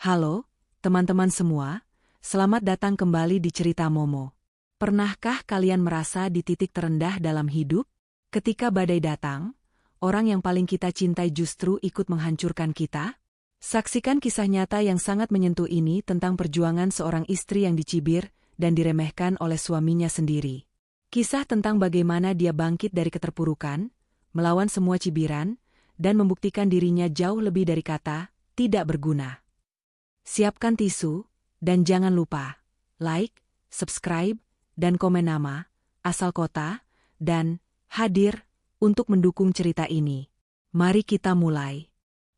Halo, teman-teman semua, selamat datang kembali di Cerita Momo. Pernahkah kalian merasa di titik terendah dalam hidup? Ketika badai datang, orang yang paling kita cintai justru ikut menghancurkan kita? Saksikan kisah nyata yang sangat menyentuh ini tentang perjuangan seorang istri yang dicibir dan diremehkan oleh suaminya sendiri. Kisah tentang bagaimana dia bangkit dari keterpurukan, melawan semua cibiran, dan membuktikan dirinya jauh lebih dari kata, tidak berguna. Siapkan tisu, dan jangan lupa, like, subscribe, dan komen nama, asal kota, dan hadir untuk mendukung cerita ini. Mari kita mulai.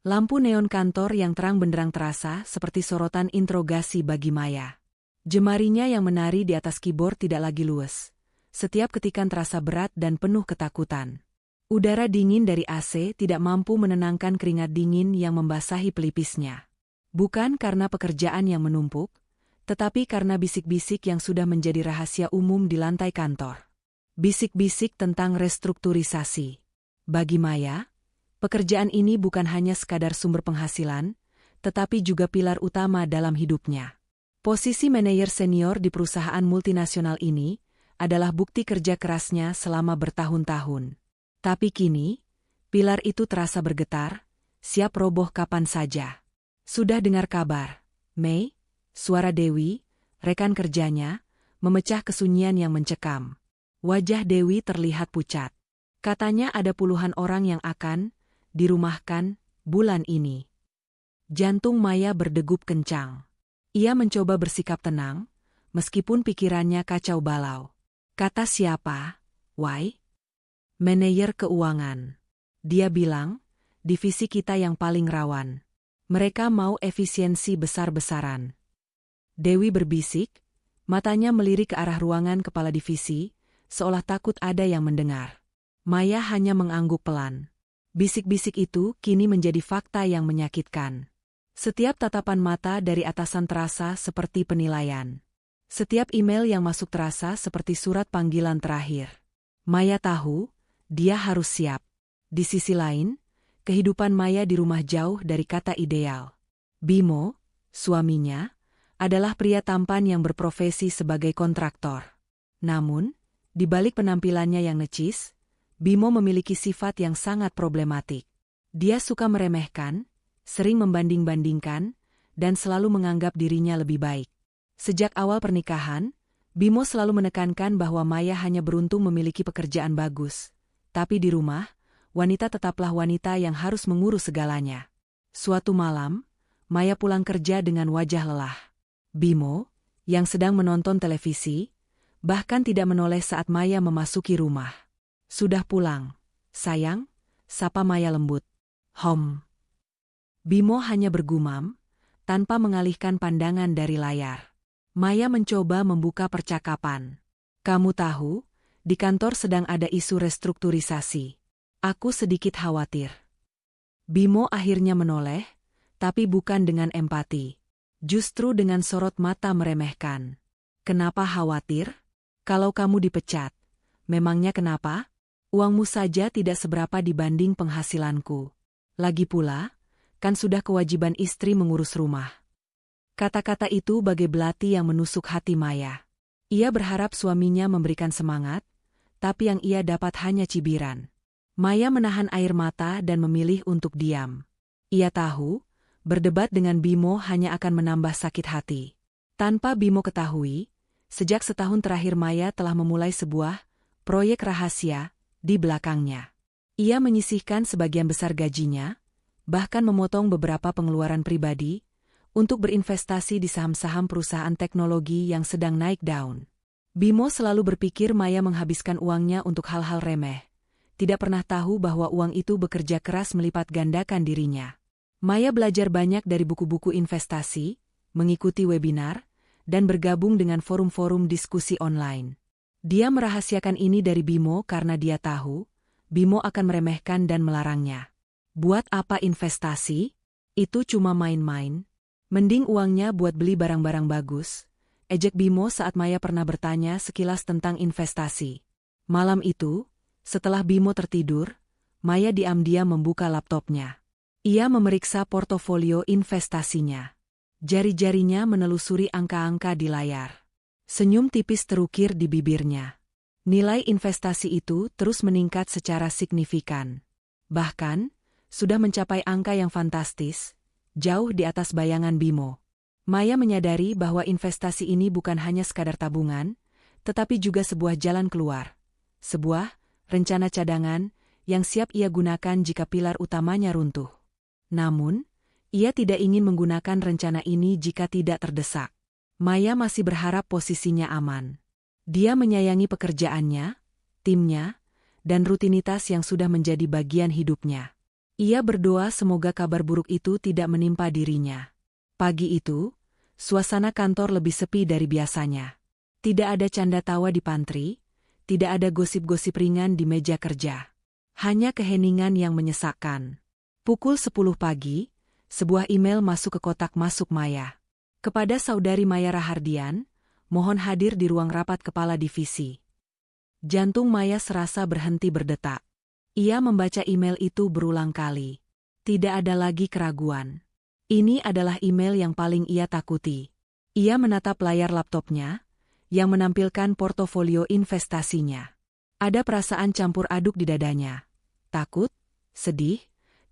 Lampu neon kantor yang terang benderang terasa seperti sorotan interogasi bagi Maya. Jemarinya yang menari di atas keyboard tidak lagi luwes. Setiap ketikan terasa berat dan penuh ketakutan. Udara dingin dari AC tidak mampu menenangkan keringat dingin yang membasahi pelipisnya. Bukan karena pekerjaan yang menumpuk, tetapi karena bisik-bisik yang sudah menjadi rahasia umum di lantai kantor. Bisik-bisik tentang restrukturisasi. Bagi Maya, pekerjaan ini bukan hanya sekadar sumber penghasilan, tetapi juga pilar utama dalam hidupnya. Posisi manajer senior di perusahaan multinasional ini adalah bukti kerja kerasnya selama bertahun-tahun. Tapi kini, pilar itu terasa bergetar, siap roboh kapan saja. Sudah dengar kabar, Mei? Suara Dewi, rekan kerjanya, memecah kesunyian yang mencekam. Wajah Dewi terlihat pucat. Katanya ada puluhan orang yang akan dirumahkan bulan ini. Jantung Maya berdegup kencang. Ia mencoba bersikap tenang, meskipun pikirannya kacau balau. Kata siapa? Why? Manajer keuangan. Dia bilang, divisi kita yang paling rawan. Mereka mau efisiensi besar-besaran. Dewi berbisik, matanya melirik ke arah ruangan kepala divisi, seolah takut ada yang mendengar. Maya hanya mengangguk pelan. Bisik-bisik itu kini menjadi fakta yang menyakitkan. Setiap tatapan mata dari atasan terasa seperti penilaian. Setiap email yang masuk terasa seperti surat panggilan terakhir. Maya tahu, dia harus siap. Di sisi lain, kehidupan Maya di rumah jauh dari kata ideal. Bimo, suaminya, adalah pria tampan yang berprofesi sebagai kontraktor. Namun, di balik penampilannya yang necis, Bimo memiliki sifat yang sangat problematik. Dia suka meremehkan, sering membanding-bandingkan, dan selalu menganggap dirinya lebih baik. Sejak awal pernikahan, Bimo selalu menekankan bahwa Maya hanya beruntung memiliki pekerjaan bagus. Tapi di rumah, wanita tetaplah wanita yang harus mengurus segalanya. Suatu malam, Maya pulang kerja dengan wajah lelah. Bimo, yang sedang menonton televisi, bahkan tidak menoleh saat Maya memasuki rumah. Sudah pulang, sayang, sapa Maya lembut. Bimo hanya bergumam, tanpa mengalihkan pandangan dari layar. Maya mencoba membuka percakapan. Kamu tahu, di kantor sedang ada isu restrukturisasi. Aku sedikit khawatir. Bimo akhirnya menoleh, tapi bukan dengan empati. Justru dengan sorot mata meremehkan. Kenapa khawatir? Kalau kamu dipecat, memangnya kenapa? Uangmu saja tidak seberapa dibanding penghasilanku. Lagi pula, kan sudah kewajiban istri mengurus rumah. Kata-kata itu bagai belati yang menusuk hati Maya. Ia berharap suaminya memberikan semangat, tapi yang ia dapat hanya cibiran. Maya menahan air mata dan memilih untuk diam. Ia tahu, berdebat dengan Bimo hanya akan menambah sakit hati. Tanpa Bimo ketahui, sejak setahun terakhir Maya telah memulai sebuah proyek rahasia di belakangnya. Ia menyisihkan sebagian besar gajinya, bahkan memotong beberapa pengeluaran pribadi, untuk berinvestasi di saham-saham perusahaan teknologi yang sedang naik daun. Bimo selalu berpikir Maya menghabiskan uangnya untuk hal-hal remeh. Tidak pernah tahu bahwa uang itu bekerja keras melipat gandakan dirinya. Maya belajar banyak dari buku-buku investasi, mengikuti webinar, dan bergabung dengan forum-forum diskusi online. Dia merahasiakan ini dari Bimo karena dia tahu, Bimo akan meremehkan dan melarangnya. Buat apa investasi? Itu cuma main-main. Mending uangnya buat beli barang-barang bagus. Ejek Bimo saat Maya pernah bertanya sekilas tentang investasi. Malam itu, setelah Bimo tertidur, Maya diam-diam membuka laptopnya. Ia memeriksa portofolio investasinya. Jari-jarinya menelusuri angka-angka di layar. Senyum tipis terukir di bibirnya. Nilai investasi itu terus meningkat secara signifikan. Bahkan, sudah mencapai angka yang fantastis, jauh di atas bayangan Bimo. Maya menyadari bahwa investasi ini bukan hanya sekadar tabungan, tetapi juga sebuah jalan keluar. Sebuah rencana cadangan yang siap ia gunakan jika pilar utamanya runtuh. Namun, ia tidak ingin menggunakan rencana ini jika tidak terdesak. Maya masih berharap posisinya aman. Dia menyayangi pekerjaannya, timnya, dan rutinitas yang sudah menjadi bagian hidupnya. Ia berdoa semoga kabar buruk itu tidak menimpa dirinya. Pagi itu, suasana kantor lebih sepi dari biasanya. Tidak ada canda tawa di pantry, tidak ada gosip-gosip ringan di meja kerja. Hanya keheningan yang menyesakkan. Pukul 10 pagi, sebuah email masuk ke kotak masuk Maya. Kepada Saudari Maya Rahardian, mohon hadir di ruang rapat kepala divisi. Jantung Maya serasa berhenti berdetak. Ia membaca email itu berulang kali. Tidak ada lagi keraguan. Ini adalah email yang paling ia takuti. Ia menatap layar laptopnya, yang menampilkan portofolio investasinya. Ada perasaan campur aduk di dadanya. Takut, sedih,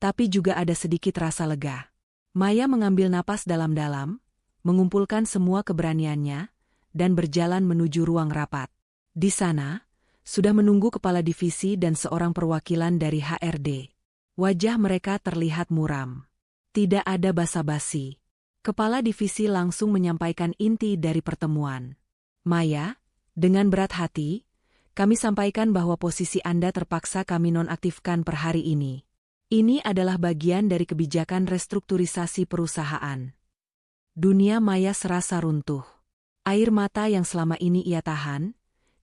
tapi juga ada sedikit rasa lega. Maya mengambil napas dalam-dalam, mengumpulkan semua keberaniannya, dan berjalan menuju ruang rapat. Di sana, sudah menunggu kepala divisi dan seorang perwakilan dari HRD. Wajah mereka terlihat muram. Tidak ada basa-basi. Kepala divisi langsung menyampaikan inti dari pertemuan. Maya, dengan berat hati, kami sampaikan bahwa posisi Anda terpaksa kami nonaktifkan per hari ini. Ini adalah bagian dari kebijakan restrukturisasi perusahaan. Dunia Maya serasa runtuh. Air mata yang selama ini ia tahan,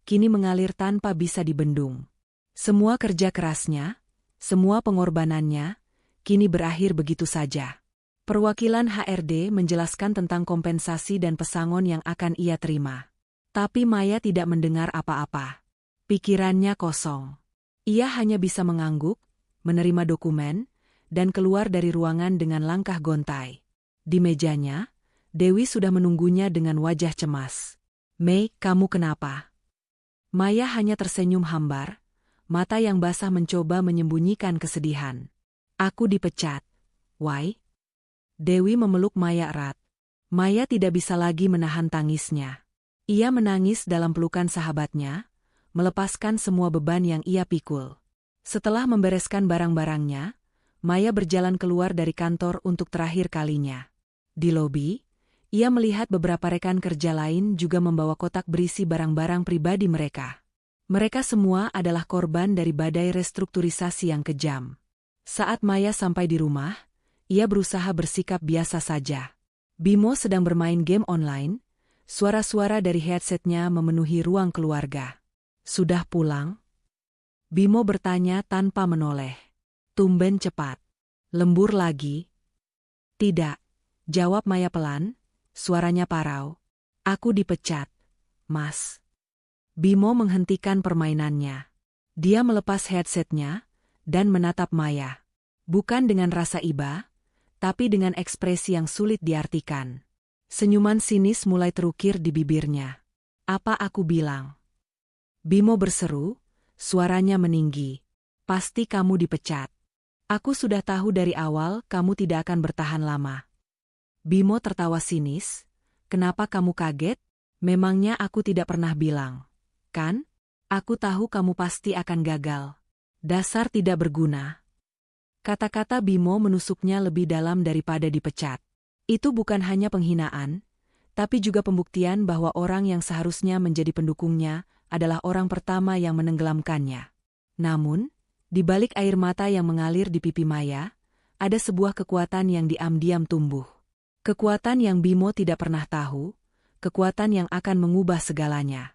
kini mengalir tanpa bisa dibendung. Semua kerja kerasnya, semua pengorbanannya, kini berakhir begitu saja. Perwakilan HRD menjelaskan tentang kompensasi dan pesangon yang akan ia terima. Tapi Maya tidak mendengar apa-apa. Pikirannya kosong. Ia hanya bisa mengangguk, menerima dokumen, dan keluar dari ruangan dengan langkah gontai. Di mejanya, Dewi sudah menunggunya dengan wajah cemas. "Mei, kamu kenapa?" Maya hanya tersenyum hambar, mata yang basah mencoba menyembunyikan kesedihan. "Aku dipecat." "Why?" Dewi memeluk Maya erat. Maya tidak bisa lagi menahan tangisnya. Ia menangis dalam pelukan sahabatnya, melepaskan semua beban yang ia pikul. Setelah membereskan barang-barangnya, Maya berjalan keluar dari kantor untuk terakhir kalinya. Di lobi, ia melihat beberapa rekan kerja lain juga membawa kotak berisi barang-barang pribadi mereka. Mereka semua adalah korban dari badai restrukturisasi yang kejam. Saat Maya sampai di rumah, ia berusaha bersikap biasa saja. Bimo sedang bermain game online, suara-suara dari headsetnya memenuhi ruang keluarga. "Sudah pulang?" Bimo bertanya tanpa menoleh. "Tumben cepat. Lembur lagi?" "Tidak," jawab Maya pelan, suaranya parau. "Aku dipecat, Mas." Bimo menghentikan permainannya. Dia melepas headsetnya dan menatap Maya. Bukan dengan rasa iba, tapi dengan ekspresi yang sulit diartikan. Senyuman sinis mulai terukir di bibirnya. "Apa aku bilang?" Bimo berseru, suaranya meninggi. "Pasti kamu dipecat. Aku sudah tahu dari awal kamu tidak akan bertahan lama." Bimo tertawa sinis. "Kenapa kamu kaget? Memangnya aku tidak pernah bilang? Kan? Aku tahu kamu pasti akan gagal. Dasar tidak berguna." Kata-kata Bimo menusuknya lebih dalam daripada dipecat. Itu bukan hanya penghinaan, tapi juga pembuktian bahwa orang yang seharusnya menjadi pendukungnya adalah orang pertama yang menenggelamkannya. Namun, di balik air mata yang mengalir di pipi Maya, ada sebuah kekuatan yang diam-diam tumbuh. Kekuatan yang Bimo tidak pernah tahu, kekuatan yang akan mengubah segalanya.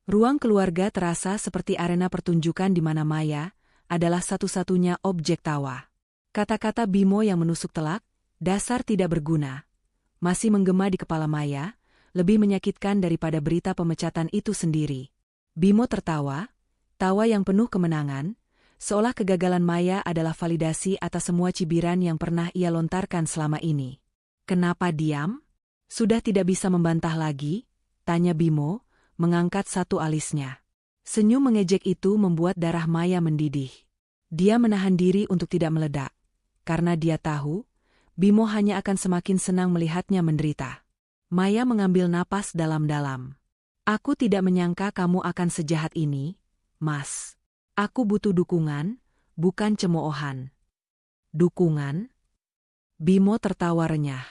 Ruang keluarga terasa seperti arena pertunjukan di mana Maya adalah satu-satunya objek tawa. Kata-kata Bimo yang menusuk telak, "Dasar tidak berguna," masih menggema di kepala Maya, lebih menyakitkan daripada berita pemecatan itu sendiri. Bimo tertawa, tawa yang penuh kemenangan, seolah kegagalan Maya adalah validasi atas semua cibiran yang pernah ia lontarkan selama ini. "Kenapa diam?" Sudah tidak bisa membantah lagi? Tanya Bimo, mengangkat satu alisnya. Senyum mengejek itu membuat darah Maya mendidih. Dia menahan diri untuk tidak meledak, karena dia tahu, Bimo hanya akan semakin senang melihatnya menderita. Maya mengambil napas dalam-dalam. Aku tidak menyangka kamu akan sejahat ini, Mas. Aku butuh dukungan, bukan cemoohan. Dukungan? Bimo tertawa renyah.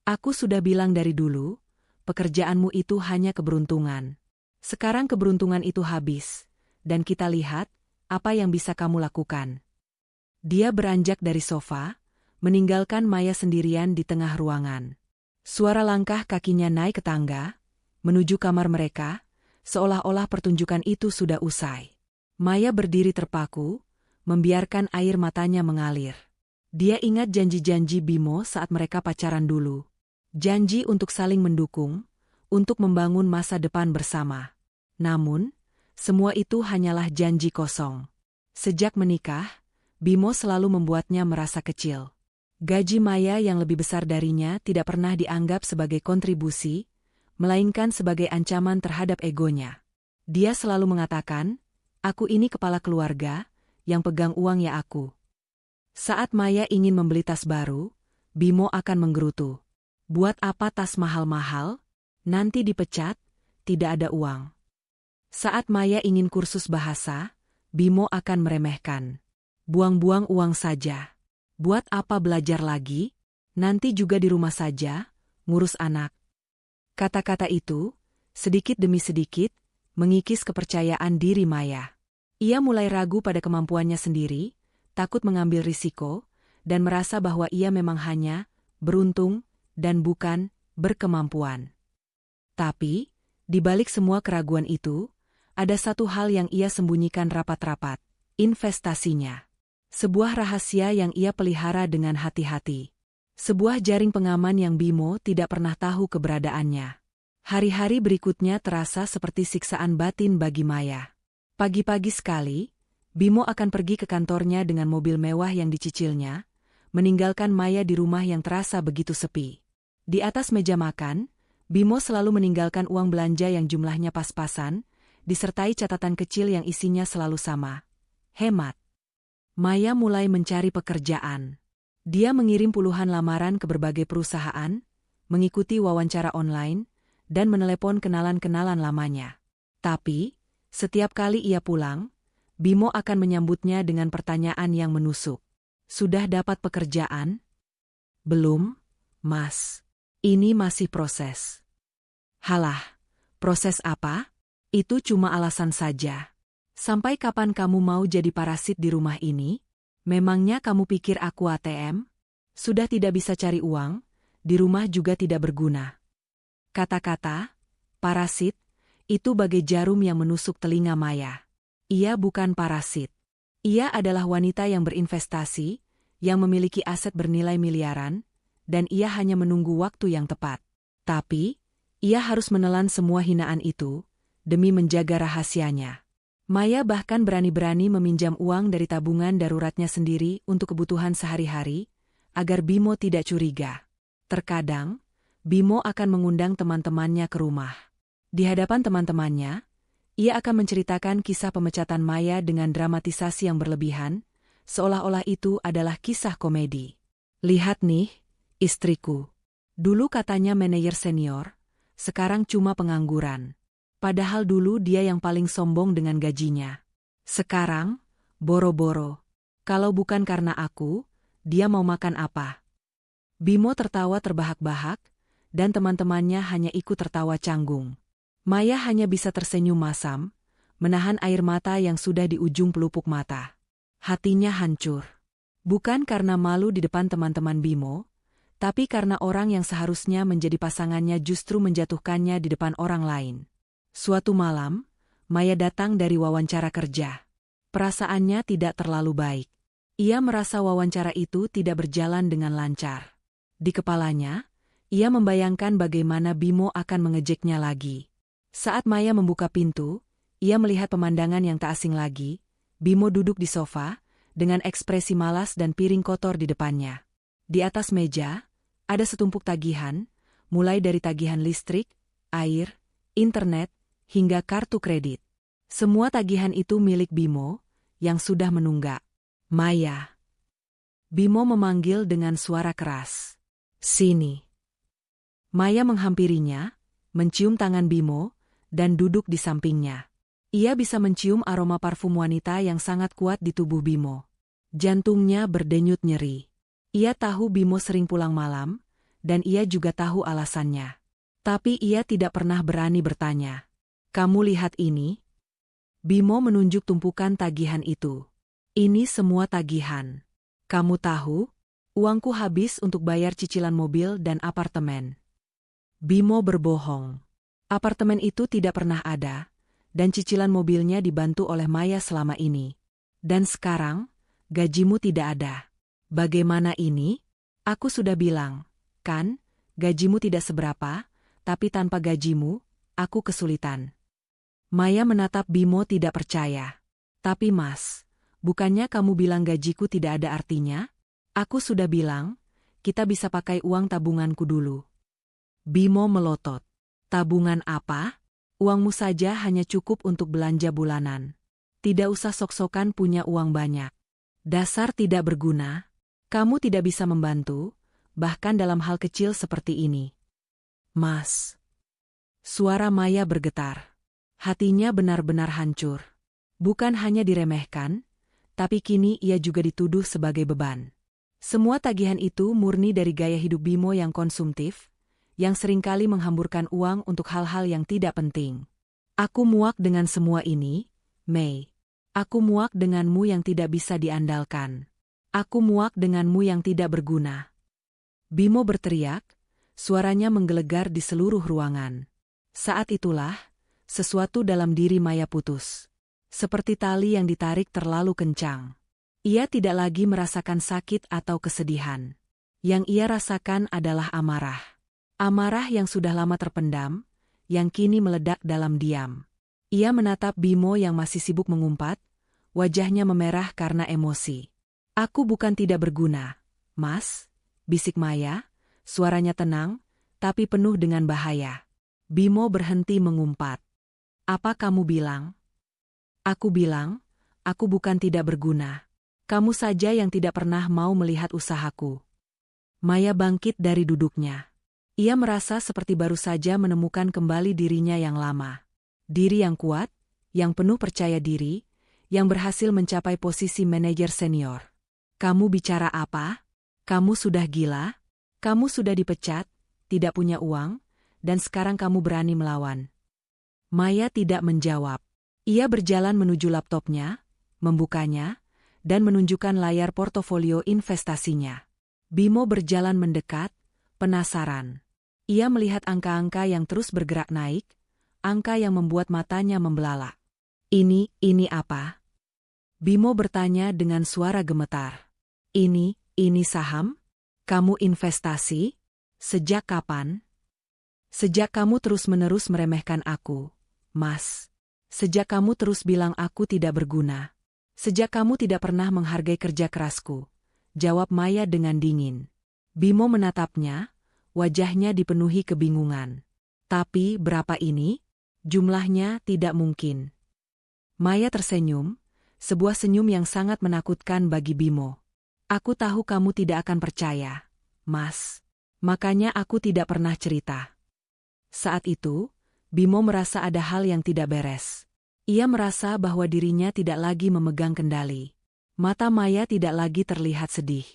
Aku sudah bilang dari dulu, pekerjaanmu itu hanya keberuntungan. Sekarang keberuntungan itu habis, dan kita lihat apa yang bisa kamu lakukan. Dia beranjak dari sofa, meninggalkan Maya sendirian di tengah ruangan. Suara langkah kakinya naik ke tangga, menuju kamar mereka, seolah-olah pertunjukan itu sudah usai. Maya berdiri terpaku, membiarkan air matanya mengalir. Dia ingat janji-janji Bimo saat mereka pacaran dulu. Janji untuk saling mendukung, untuk membangun masa depan bersama. Namun, semua itu hanyalah janji kosong. Sejak menikah, Bimo selalu membuatnya merasa kecil. Gaji Maya yang lebih besar darinya tidak pernah dianggap sebagai kontribusi, melainkan sebagai ancaman terhadap egonya. Dia selalu mengatakan, aku ini kepala keluarga, yang pegang uang ya aku. Saat Maya ingin membeli tas baru, Bimo akan menggerutu. Buat apa tas mahal-mahal? Nanti dipecat, tidak ada uang. Saat Maya ingin kursus bahasa, Bimo akan meremehkan. Buang-buang uang saja. Buat apa belajar lagi? Nanti juga di rumah saja, ngurus anak. Kata-kata itu, sedikit demi sedikit, mengikis kepercayaan diri Maya. Ia mulai ragu pada kemampuannya sendiri, takut mengambil risiko, dan merasa bahwa ia memang hanya beruntung dan bukan berkemampuan. Tapi, di balik semua keraguan itu, ada satu hal yang ia sembunyikan rapat-rapat, investasinya. Sebuah rahasia yang ia pelihara dengan hati-hati. Sebuah jaring pengaman yang Bimo tidak pernah tahu keberadaannya. Hari-hari berikutnya terasa seperti siksaan batin bagi Maya. Pagi-pagi sekali, Bimo akan pergi ke kantornya dengan mobil mewah yang dicicilnya, meninggalkan Maya di rumah yang terasa begitu sepi. Di atas meja makan, Bimo selalu meninggalkan uang belanja yang jumlahnya pas-pasan, disertai catatan kecil yang isinya selalu sama. Hemat. Maya mulai mencari pekerjaan. Dia mengirim puluhan lamaran ke berbagai perusahaan, mengikuti wawancara online, dan menelepon kenalan-kenalan lamanya. Tapi, setiap kali ia pulang, Bimo akan menyambutnya dengan pertanyaan yang menusuk. Sudah dapat pekerjaan? Belum, Mas. Ini masih proses. Halah, proses apa? Itu cuma alasan saja. Sampai kapan kamu mau jadi parasit di rumah ini? Memangnya kamu pikir aku ATM? Sudah tidak bisa cari uang, di rumah juga tidak berguna. Kata-kata, parasit, itu bagai jarum yang menusuk telinga Maya. Ia bukan parasit. Ia adalah wanita yang berinvestasi, yang memiliki aset bernilai miliaran, dan ia hanya menunggu waktu yang tepat. Tapi, ia harus menelan semua hinaan itu, demi menjaga rahasianya. Maya bahkan berani-berani meminjam uang dari tabungan daruratnya sendiri untuk kebutuhan sehari-hari, agar Bimo tidak curiga. Terkadang, Bimo akan mengundang teman-temannya ke rumah. Di hadapan teman-temannya, ia akan menceritakan kisah pemecatan Maya dengan dramatisasi yang berlebihan, seolah-olah itu adalah kisah komedi. Lihat nih, istriku. Dulu katanya manajer senior, sekarang cuma pengangguran. Padahal dulu dia yang paling sombong dengan gajinya. Sekarang, boro-boro. Kalau bukan karena aku, dia mau makan apa? Bimo tertawa terbahak-bahak, dan teman-temannya hanya ikut tertawa canggung. Maya hanya bisa tersenyum masam, menahan air mata yang sudah di ujung pelupuk mata. Hatinya hancur. Bukan karena malu di depan teman-teman Bimo, tapi karena orang yang seharusnya menjadi pasangannya justru menjatuhkannya di depan orang lain. Suatu malam, Maya datang dari wawancara kerja. Perasaannya tidak terlalu baik. Ia merasa wawancara itu tidak berjalan dengan lancar. Di kepalanya, ia membayangkan bagaimana Bimo akan mengejeknya lagi. Saat Maya membuka pintu, ia melihat pemandangan yang tak asing lagi. Bimo duduk di sofa, dengan ekspresi malas dan piring kotor di depannya. Di atas meja, ada setumpuk tagihan, mulai dari tagihan listrik, air, internet, hingga kartu kredit. Semua tagihan itu milik Bimo, yang sudah menunggak. Maya. Bimo memanggil dengan suara keras. Sini. Maya menghampirinya, mencium tangan Bimo, dan duduk di sampingnya. Ia bisa mencium aroma parfum wanita yang sangat kuat di tubuh Bimo. Jantungnya berdenyut nyeri. Ia tahu Bimo sering pulang malam, dan ia juga tahu alasannya. Tapi ia tidak pernah berani bertanya. Kamu lihat ini? Bimo menunjuk tumpukan tagihan itu. Ini semua tagihan. Kamu tahu? Uangku habis untuk bayar cicilan mobil dan apartemen. Bimo berbohong. Apartemen itu tidak pernah ada, dan cicilan mobilnya dibantu oleh Maya selama ini. Dan sekarang, gajimu tidak ada. Bagaimana ini? Aku sudah bilang, kan, gajimu tidak seberapa, tapi tanpa gajimu, aku kesulitan. Maya menatap Bimo tidak percaya. Tapi Mas, bukannya kamu bilang gajiku tidak ada artinya? Aku sudah bilang, kita bisa pakai uang tabunganku dulu. Bimo melotot. Tabungan apa? Uangmu saja hanya cukup untuk belanja bulanan. Tidak usah sok-sokan punya uang banyak. Dasar tidak berguna. Kamu tidak bisa membantu, bahkan dalam hal kecil seperti ini. Mas. Suara Maya bergetar. Hatinya benar-benar hancur. Bukan hanya diremehkan, tapi kini ia juga dituduh sebagai beban. Semua tagihan itu murni dari gaya hidup Bimo yang konsumtif, yang seringkali menghamburkan uang untuk hal-hal yang tidak penting. Aku muak dengan semua ini, Mei. Aku muak denganmu yang tidak bisa diandalkan. Aku muak denganmu yang tidak berguna. Bimo berteriak, suaranya menggelegar di seluruh ruangan. Saat itulah, sesuatu dalam diri Maya putus. Seperti tali yang ditarik terlalu kencang. Ia tidak lagi merasakan sakit atau kesedihan. Yang ia rasakan adalah amarah. Amarah yang sudah lama terpendam, yang kini meledak dalam diam. Ia menatap Bimo yang masih sibuk mengumpat, wajahnya memerah karena emosi. Aku bukan tidak berguna, Mas, bisik Maya, suaranya tenang, tapi penuh dengan bahaya. Bimo berhenti mengumpat. Apa kamu bilang? Aku bilang, aku bukan tidak berguna. Kamu saja yang tidak pernah mau melihat usahaku. Maya bangkit dari duduknya. Ia merasa seperti baru saja menemukan kembali dirinya yang lama. Diri yang kuat, yang penuh percaya diri, yang berhasil mencapai posisi manajer senior. Kamu bicara apa? Kamu sudah gila? Kamu sudah dipecat, tidak punya uang, dan sekarang kamu berani melawan. Maya tidak menjawab. Ia berjalan menuju laptopnya, membukanya, dan menunjukkan layar portofolio investasinya. Bimo berjalan mendekat, penasaran. Ia melihat angka-angka yang terus bergerak naik, angka yang membuat matanya membelalak. Ini apa? Bimo bertanya dengan suara gemetar. Ini saham? Kamu investasi? Sejak kapan? Sejak kamu terus-menerus meremehkan aku, Mas. Sejak kamu terus bilang aku tidak berguna. Sejak kamu tidak pernah menghargai kerja kerasku, jawab Maya dengan dingin. Bimo menatapnya, wajahnya dipenuhi kebingungan. Tapi berapa ini? Jumlahnya tidak mungkin. Maya tersenyum, sebuah senyum yang sangat menakutkan bagi Bimo. Aku tahu kamu tidak akan percaya, Mas. Makanya aku tidak pernah cerita. Saat itu, Bimo merasa ada hal yang tidak beres. Ia merasa bahwa dirinya tidak lagi memegang kendali. Mata Maya tidak lagi terlihat sedih.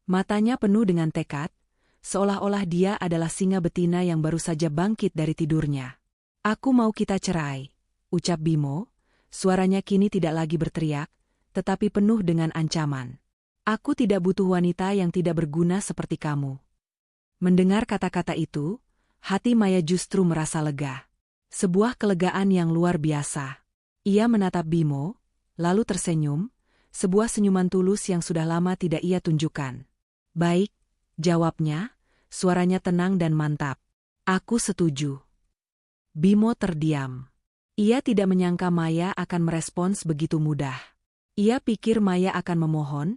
Matanya penuh dengan tekad, seolah-olah dia adalah singa betina yang baru saja bangkit dari tidurnya. Aku mau kita cerai, ucap Bimo, suaranya kini tidak lagi berteriak, tetapi penuh dengan ancaman. Aku tidak butuh wanita yang tidak berguna seperti kamu. Mendengar kata-kata itu, hati Maya justru merasa lega. Sebuah kelegaan yang luar biasa. Ia menatap Bimo, lalu tersenyum, sebuah senyuman tulus yang sudah lama tidak ia tunjukkan. Baik, jawabnya, suaranya tenang dan mantap. Aku setuju. Bimo terdiam. Ia tidak menyangka Maya akan merespons begitu mudah. Ia pikir Maya akan memohon,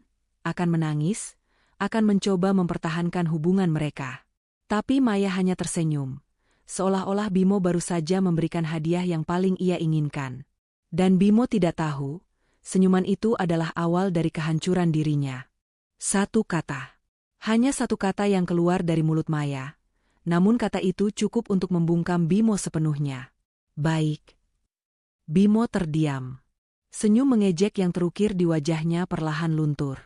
akan menangis, akan mencoba mempertahankan hubungan mereka. Tapi Maya hanya tersenyum. Seolah-olah Bimo baru saja memberikan hadiah yang paling ia inginkan. Dan Bimo tidak tahu, senyuman itu adalah awal dari kehancuran dirinya. Satu kata. Hanya satu kata yang keluar dari mulut Maya. Namun kata itu cukup untuk membungkam Bimo sepenuhnya. Baik. Bimo terdiam. Senyum mengejek yang terukir di wajahnya perlahan luntur.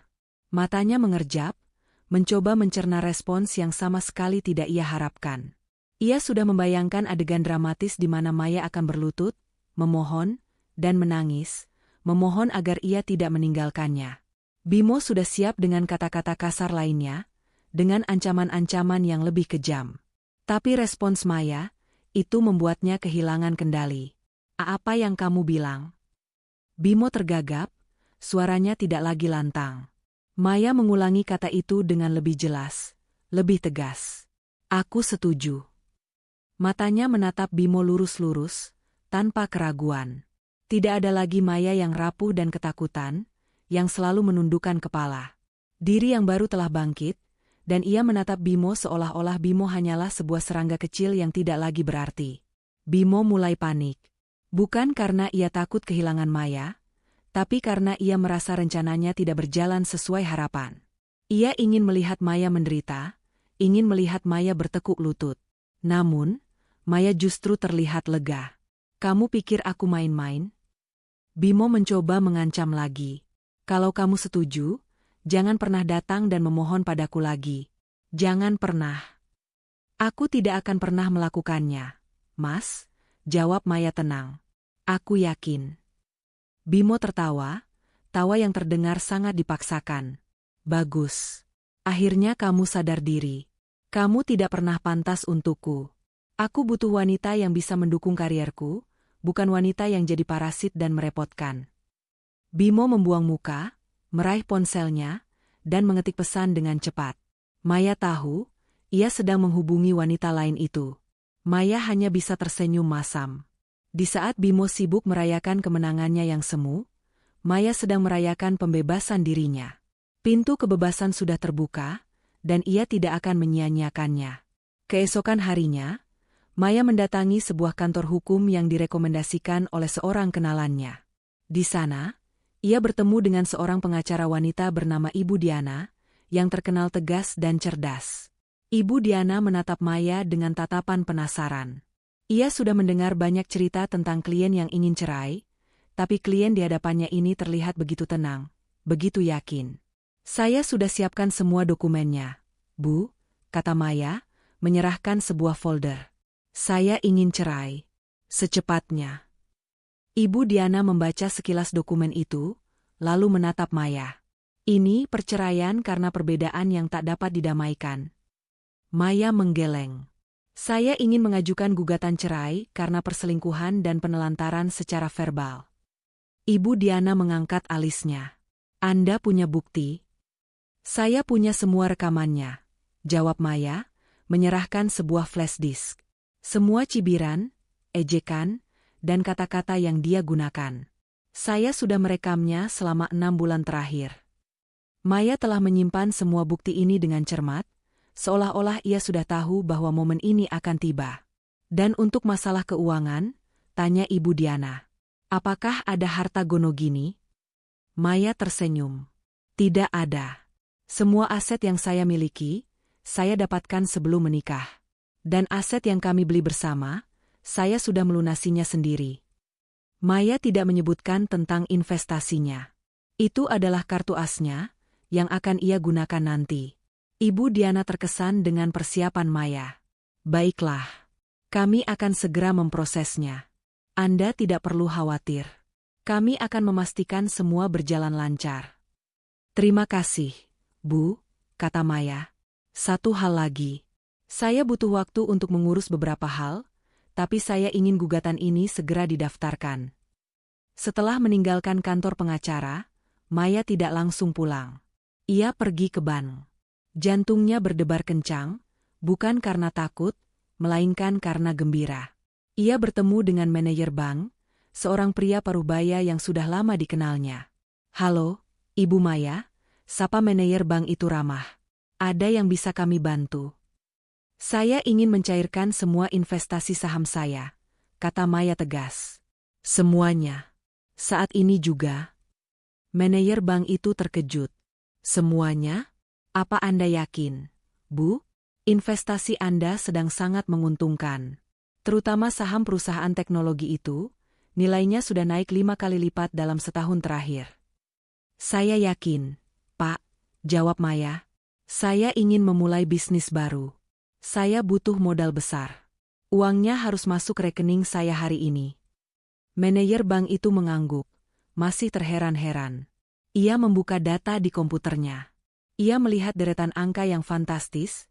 Matanya mengerjap, mencoba mencerna respons yang sama sekali tidak ia harapkan. Ia sudah membayangkan adegan dramatis di mana Maya akan berlutut, memohon, dan menangis, memohon agar ia tidak meninggalkannya. Bimo sudah siap dengan kata-kata kasar lainnya, dengan ancaman-ancaman yang lebih kejam. Tapi respons Maya, itu membuatnya kehilangan kendali. Apa yang kamu bilang? Bimo tergagap, suaranya tidak lagi lantang. Maya mengulangi kata itu dengan lebih jelas, lebih tegas. Aku setuju. Matanya menatap Bimo lurus-lurus, tanpa keraguan. Tidak ada lagi Maya yang rapuh dan ketakutan, yang selalu menundukkan kepala. Diri yang baru telah bangkit, dan ia menatap Bimo seolah-olah Bimo hanyalah sebuah serangga kecil yang tidak lagi berarti. Bimo mulai panik. Bukan karena ia takut kehilangan Maya, tapi karena ia merasa rencananya tidak berjalan sesuai harapan. Ia ingin melihat Maya menderita, ingin melihat Maya bertekuk lutut. Namun, Maya justru terlihat lega. Kamu pikir aku main-main? Bimo mencoba mengancam lagi. Kalau kamu setuju, jangan pernah datang dan memohon padaku lagi. Jangan pernah. Aku tidak akan pernah melakukannya. Mas, jawab Maya tenang. Aku yakin. Bimo tertawa, tawa yang terdengar sangat dipaksakan. Bagus. Akhirnya kamu sadar diri. Kamu tidak pernah pantas untukku. Aku butuh wanita yang bisa mendukung karierku, bukan wanita yang jadi parasit dan merepotkan. Bimo membuang muka, meraih ponselnya, dan mengetik pesan dengan cepat. Maya tahu, ia sedang menghubungi wanita lain itu. Maya hanya bisa tersenyum masam. Di saat Bimo sibuk merayakan kemenangannya yang semu, Maya sedang merayakan pembebasan dirinya. Pintu kebebasan sudah terbuka, dan ia tidak akan menyia-nyiakannya. Keesokan harinya, Maya mendatangi sebuah kantor hukum yang direkomendasikan oleh seorang kenalannya. Di sana, ia bertemu dengan seorang pengacara wanita bernama Ibu Diana, yang terkenal tegas dan cerdas. Ibu Diana menatap Maya dengan tatapan penasaran. Ia sudah mendengar banyak cerita tentang klien yang ingin cerai, tapi klien di hadapannya ini terlihat begitu tenang, begitu yakin. Saya sudah siapkan semua dokumennya, Bu, kata Maya, menyerahkan sebuah folder. Saya ingin cerai. Secepatnya. Ibu Diana membaca sekilas dokumen itu, lalu menatap Maya. Ini perceraian karena perbedaan yang tak dapat didamaikan. Maya menggeleng. Saya ingin mengajukan gugatan cerai karena perselingkuhan dan penelantaran secara verbal. Ibu Diana mengangkat alisnya. Anda punya bukti? Saya punya semua rekamannya, jawab Maya, menyerahkan sebuah flash disk. Semua cibiran, ejekan, dan kata-kata yang dia gunakan. Saya sudah merekamnya selama 6 bulan terakhir. Maya telah menyimpan semua bukti ini dengan cermat, seolah-olah ia sudah tahu bahwa momen ini akan tiba. Dan untuk masalah keuangan, tanya Ibu Diana. Apakah ada harta gono gini? Maya tersenyum. Tidak ada. Semua aset yang saya miliki, saya dapatkan sebelum menikah. Dan aset yang kami beli bersama, saya sudah melunasinya sendiri. Maya tidak menyebutkan tentang investasinya. Itu adalah kartu asnya, yang akan ia gunakan nanti. Ibu Diana terkesan dengan persiapan Maya. Baiklah. Kami akan segera memprosesnya. Anda tidak perlu khawatir. Kami akan memastikan semua berjalan lancar. Terima kasih, Bu, kata Maya. Satu hal lagi. Saya butuh waktu untuk mengurus beberapa hal, tapi saya ingin gugatan ini segera didaftarkan. Setelah meninggalkan kantor pengacara, Maya tidak langsung pulang. Ia pergi ke bank. Jantungnya berdebar kencang, bukan karena takut, melainkan karena gembira. Ia bertemu dengan manajer bank, seorang pria parubaya yang sudah lama dikenalnya. Halo, Ibu Maya, sapa manajer bank itu ramah. Ada yang bisa kami bantu? Saya ingin mencairkan semua investasi saham saya, kata Maya tegas. Semuanya. Saat ini juga. Manajer bank itu terkejut. Semuanya? Apa Anda yakin, Bu? Investasi Anda sedang sangat menguntungkan. Terutama saham perusahaan teknologi itu, nilainya sudah naik 5 kali lipat dalam setahun terakhir. Saya yakin, Pak, jawab Maya. Saya ingin memulai bisnis baru. Saya butuh modal besar. Uangnya harus masuk rekening saya hari ini. Manajer bank itu mengangguk, masih terheran-heran. Ia membuka data di komputernya. Ia melihat deretan angka yang fantastis,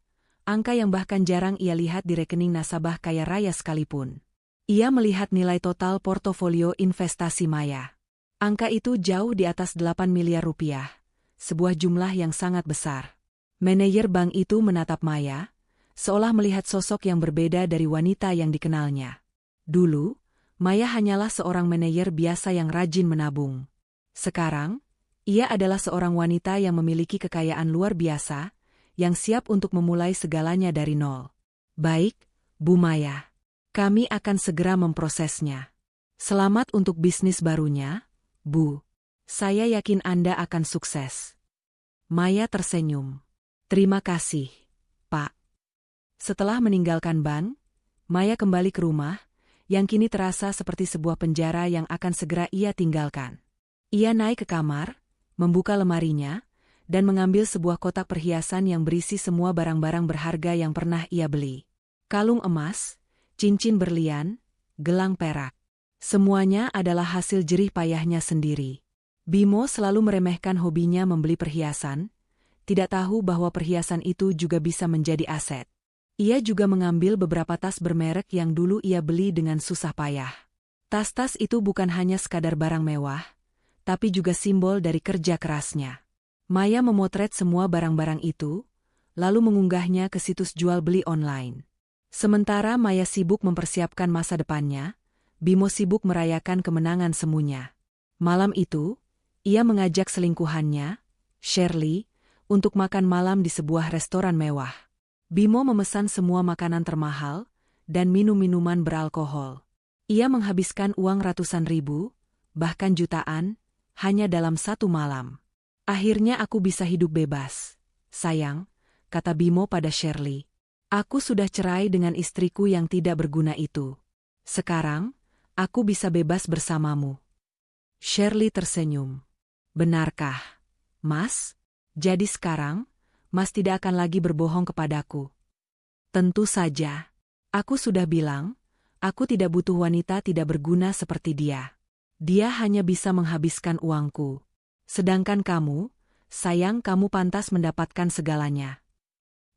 angka yang bahkan jarang ia lihat di rekening nasabah kaya raya sekalipun. Ia melihat nilai total portofolio investasi Maya. Angka itu jauh di atas 8 miliar rupiah, sebuah jumlah yang sangat besar. Manajer bank itu menatap Maya, seolah melihat sosok yang berbeda dari wanita yang dikenalnya. Dulu, Maya hanyalah seorang manajer biasa yang rajin menabung. Sekarang, ia adalah seorang wanita yang memiliki kekayaan luar biasa, yang siap untuk memulai segalanya dari nol. Baik, Bu Maya. Kami akan segera memprosesnya. Selamat untuk bisnis barunya, Bu. Saya yakin Anda akan sukses. Maya tersenyum. Terima kasih, Pak. Setelah meninggalkan bank, Maya kembali ke rumah, yang kini terasa seperti sebuah penjara yang akan segera ia tinggalkan. Ia naik ke kamar, membuka lemarinya, dan mengambil sebuah kotak perhiasan yang berisi semua barang-barang berharga yang pernah ia beli. Kalung emas, cincin berlian, gelang perak. Semuanya adalah hasil jerih payahnya sendiri. Bimo selalu meremehkan hobinya membeli perhiasan, tidak tahu bahwa perhiasan itu juga bisa menjadi aset. Ia juga mengambil beberapa tas bermerek yang dulu ia beli dengan susah payah. Tas-tas itu bukan hanya sekadar barang mewah, tapi juga simbol dari kerja kerasnya. Maya memotret semua barang-barang itu, lalu mengunggahnya ke situs jual beli online. Sementara Maya sibuk mempersiapkan masa depannya, Bimo sibuk merayakan kemenangan semuanya. Malam itu, ia mengajak selingkuhannya, Shirley, untuk makan malam di sebuah restoran mewah. Bimo memesan semua makanan termahal dan minum-minuman beralkohol. Ia menghabiskan uang ratusan ribu, bahkan jutaan, hanya dalam satu malam. Akhirnya aku bisa hidup bebas. Sayang, kata Bimo pada Shirley. Aku sudah cerai dengan istriku yang tidak berguna itu. Sekarang, aku bisa bebas bersamamu. Shirley tersenyum. Benarkah, Mas? Jadi sekarang, Mas tidak akan lagi berbohong kepadaku. Tentu saja. Aku sudah bilang, aku tidak butuh wanita tidak berguna seperti dia. Dia hanya bisa menghabiskan uangku. Sedangkan kamu, sayang kamu pantas mendapatkan segalanya.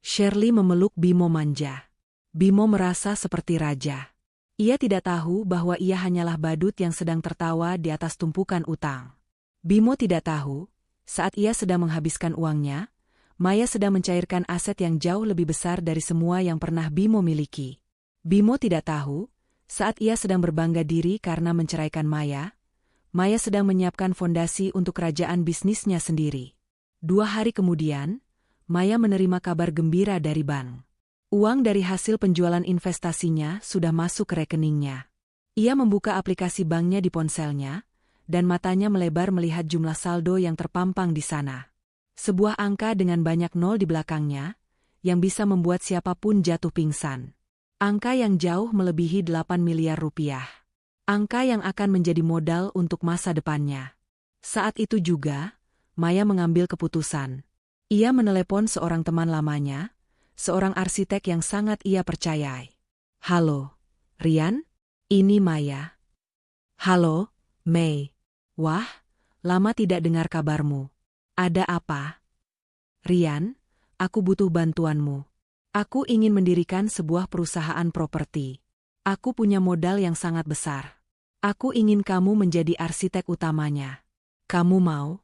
Shirley memeluk Bimo manja. Bimo merasa seperti raja. Ia tidak tahu bahwa ia hanyalah badut yang sedang tertawa di atas tumpukan utang. Bimo tidak tahu, saat ia sedang menghabiskan uangnya, Maya sedang mencairkan aset yang jauh lebih besar dari semua yang pernah Bimo miliki. Bimo tidak tahu, saat ia sedang berbangga diri karena menceraikan Maya, Maya sedang menyiapkan fondasi untuk kerajaan bisnisnya sendiri. 2 hari kemudian, Maya menerima kabar gembira dari bank. Uang dari hasil penjualan investasinya sudah masuk ke rekeningnya. Ia membuka aplikasi banknya di ponselnya, dan matanya melebar melihat jumlah saldo yang terpampang di sana. Sebuah angka dengan banyak nol di belakangnya, yang bisa membuat siapapun jatuh pingsan. Angka yang jauh melebihi 8 miliar rupiah. Angka yang akan menjadi modal untuk masa depannya. Saat itu juga, Maya mengambil keputusan. Ia menelepon seorang teman lamanya, seorang arsitek yang sangat ia percayai. Halo, Rian? Ini Maya. Halo, Mei. Wah, lama tidak dengar kabarmu. Ada apa? Rian, aku butuh bantuanmu. Aku ingin mendirikan sebuah perusahaan properti. Aku punya modal yang sangat besar. Aku ingin kamu menjadi arsitek utamanya. Kamu mau?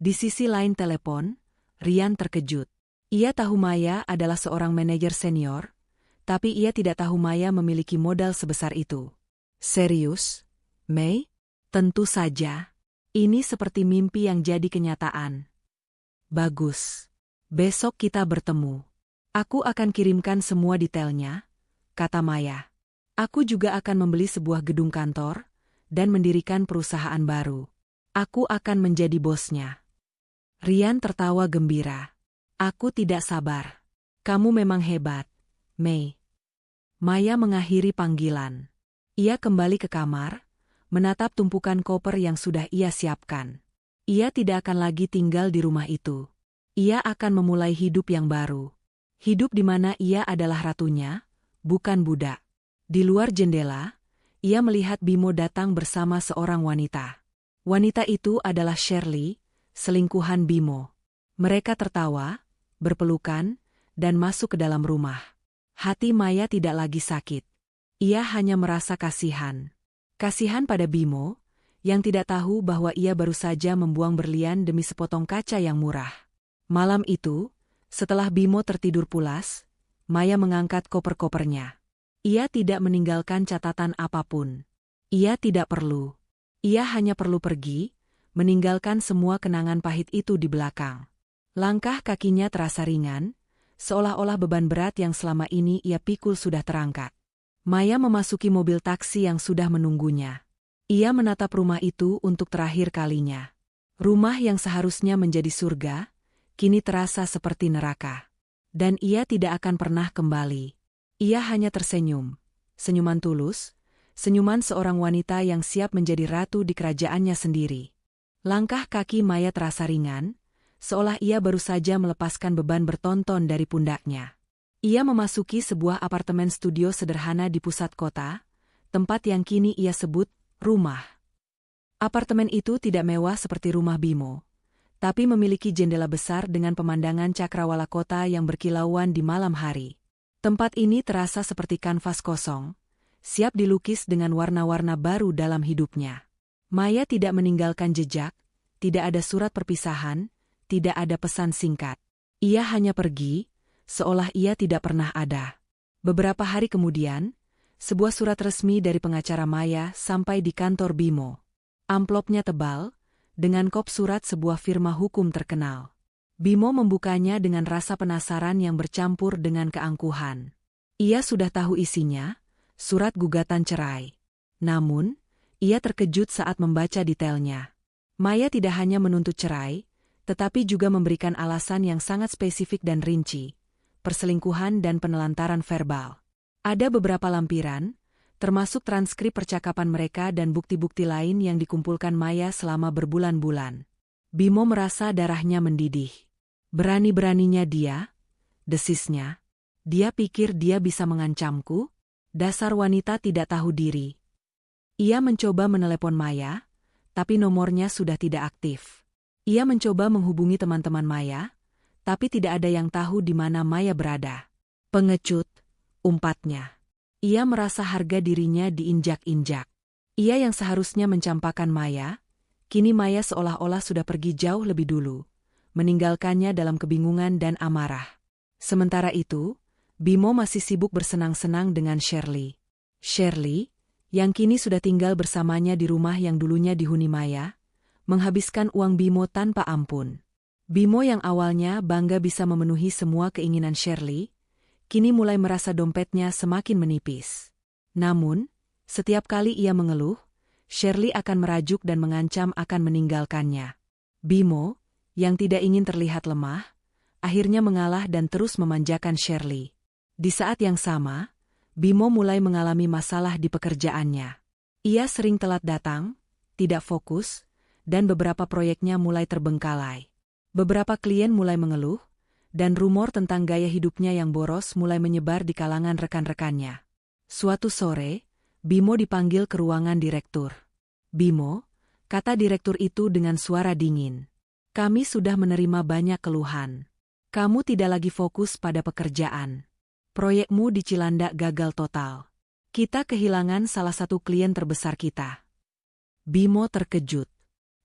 Di sisi lain telepon, Rian terkejut. Ia tahu Maya adalah seorang manajer senior, tapi ia tidak tahu Maya memiliki modal sebesar itu. Serius, Mei? Tentu saja. Ini seperti mimpi yang jadi kenyataan. Bagus. Besok kita bertemu. Aku akan kirimkan semua detailnya, kata Maya. Aku juga akan membeli sebuah gedung kantor dan mendirikan perusahaan baru. Aku akan menjadi bosnya. Rian tertawa gembira. Aku tidak sabar. Kamu memang hebat, Mei. Maya mengakhiri panggilan. Ia kembali ke kamar, menatap tumpukan koper yang sudah ia siapkan. Ia tidak akan lagi tinggal di rumah itu. Ia akan memulai hidup yang baru. Hidup di mana ia adalah ratunya, bukan budak. Di luar jendela, ia melihat Bimo datang bersama seorang wanita. Wanita itu adalah Shirley, selingkuhan Bimo. Mereka tertawa, berpelukan, dan masuk ke dalam rumah. Hati Maya tidak lagi sakit. Ia hanya merasa kasihan. Kasihan pada Bimo, yang tidak tahu bahwa ia baru saja membuang berlian demi sepotong kaca yang murah. Malam itu, setelah Bimo tertidur pulas, Maya mengangkat koper-kopernya. Ia tidak meninggalkan catatan apapun. Ia tidak perlu. Ia hanya perlu pergi, meninggalkan semua kenangan pahit itu di belakang. Langkah kakinya terasa ringan, seolah-olah beban berat yang selama ini ia pikul sudah terangkat. Maya memasuki mobil taksi yang sudah menunggunya. Ia menatap rumah itu untuk terakhir kalinya. Rumah yang seharusnya menjadi surga, kini terasa seperti neraka. Dan ia tidak akan pernah kembali. Ia hanya tersenyum. Senyuman tulus, senyuman seorang wanita yang siap menjadi ratu di kerajaannya sendiri. Langkah kaki Maya terasa ringan, seolah ia baru saja melepaskan beban bertonton dari pundaknya. Ia memasuki sebuah apartemen studio sederhana di pusat kota, tempat yang kini ia sebut rumah. Apartemen itu tidak mewah seperti rumah Bimo, tapi memiliki jendela besar dengan pemandangan cakrawala kota yang berkilauan di malam hari. Tempat ini terasa seperti kanvas kosong, siap dilukis dengan warna-warna baru dalam hidupnya. Maya tidak meninggalkan jejak, tidak ada surat perpisahan, tidak ada pesan singkat. Ia hanya pergi, seolah ia tidak pernah ada. Beberapa hari kemudian, sebuah surat resmi dari pengacara Maya sampai di kantor Bimo. Amplopnya tebal, dengan kop surat sebuah firma hukum terkenal. Bimo membukanya dengan rasa penasaran yang bercampur dengan keangkuhan. Ia sudah tahu isinya, surat gugatan cerai. Namun, ia terkejut saat membaca detailnya. Maya tidak hanya menuntut cerai, tetapi juga memberikan alasan yang sangat spesifik dan rinci, perselingkuhan dan penelantaran verbal. Ada beberapa lampiran, termasuk transkrip percakapan mereka dan bukti-bukti lain yang dikumpulkan Maya selama berbulan-bulan. Bimo merasa darahnya mendidih. Berani-beraninya dia, desisnya. Dia pikir dia bisa mengancamku? Dasar wanita tidak tahu diri. Ia mencoba menelepon Maya, tapi nomornya sudah tidak aktif. Ia mencoba menghubungi teman-teman Maya, tapi tidak ada yang tahu di mana Maya berada. Pengecut, umpatnya. Ia merasa harga dirinya diinjak-injak. Ia yang seharusnya mencampakkan Maya, kini Maya seolah-olah sudah pergi jauh lebih dulu, meninggalkannya dalam kebingungan dan amarah. Sementara itu, Bimo masih sibuk bersenang-senang dengan Shirley. Shirley, yang kini sudah tinggal bersamanya di rumah yang dulunya dihuni Maya, menghabiskan uang Bimo tanpa ampun. Bimo yang awalnya bangga bisa memenuhi semua keinginan Shirley, kini mulai merasa dompetnya semakin menipis. Namun, setiap kali ia mengeluh, Shirley akan merajuk dan mengancam akan meninggalkannya. Bimo, yang tidak ingin terlihat lemah, akhirnya mengalah dan terus memanjakan Shirley. Di saat yang sama, Bimo mulai mengalami masalah di pekerjaannya. Ia sering telat datang, tidak fokus, dan beberapa proyeknya mulai terbengkalai. Beberapa klien mulai mengeluh, dan rumor tentang gaya hidupnya yang boros mulai menyebar di kalangan rekan-rekannya. Suatu sore, Bimo dipanggil ke ruangan direktur. "Bimo," kata direktur itu dengan suara dingin. "Kami sudah menerima banyak keluhan. Kamu tidak lagi fokus pada pekerjaan. Proyekmu di Cilandak gagal total. Kita kehilangan salah satu klien terbesar kita." Bimo terkejut.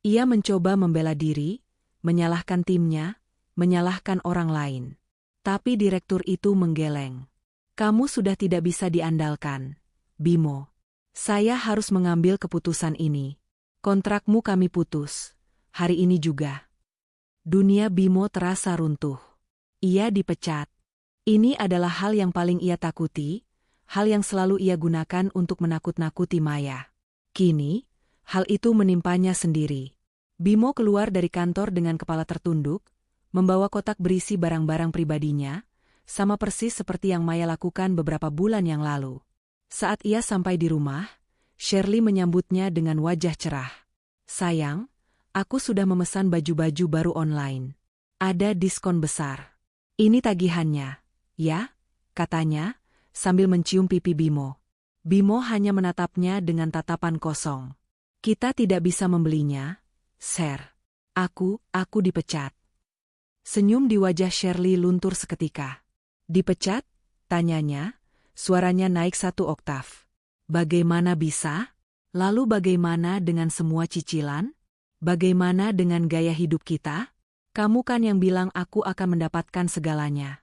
Ia mencoba membela diri, menyalahkan timnya, menyalahkan orang lain. Tapi direktur itu menggeleng. "Kamu sudah tidak bisa diandalkan, Bimo. Saya harus mengambil keputusan ini. Kontrakmu kami putus, hari ini juga." Dunia Bimo terasa runtuh. Ia dipecat. Ini adalah hal yang paling ia takuti, hal yang selalu ia gunakan untuk menakut-nakuti Maya. Kini, hal itu menimpanya sendiri. Bimo keluar dari kantor dengan kepala tertunduk, membawa kotak berisi barang-barang pribadinya, sama persis seperti yang Maya lakukan beberapa bulan yang lalu. Saat ia sampai di rumah, Shirley menyambutnya dengan wajah cerah. "Sayang, aku sudah memesan baju-baju baru online. Ada diskon besar. Ini tagihannya." "Ya," katanya, sambil mencium pipi Bimo. Bimo hanya menatapnya dengan tatapan kosong. "Kita tidak bisa membelinya, Sir. Aku dipecat." Senyum di wajah Shirley luntur seketika. "Dipecat?" tanyanya, suaranya naik 1 oktav. "Bagaimana bisa? Lalu bagaimana dengan semua cicilan? Bagaimana dengan gaya hidup kita? Kamu kan yang bilang aku akan mendapatkan segalanya."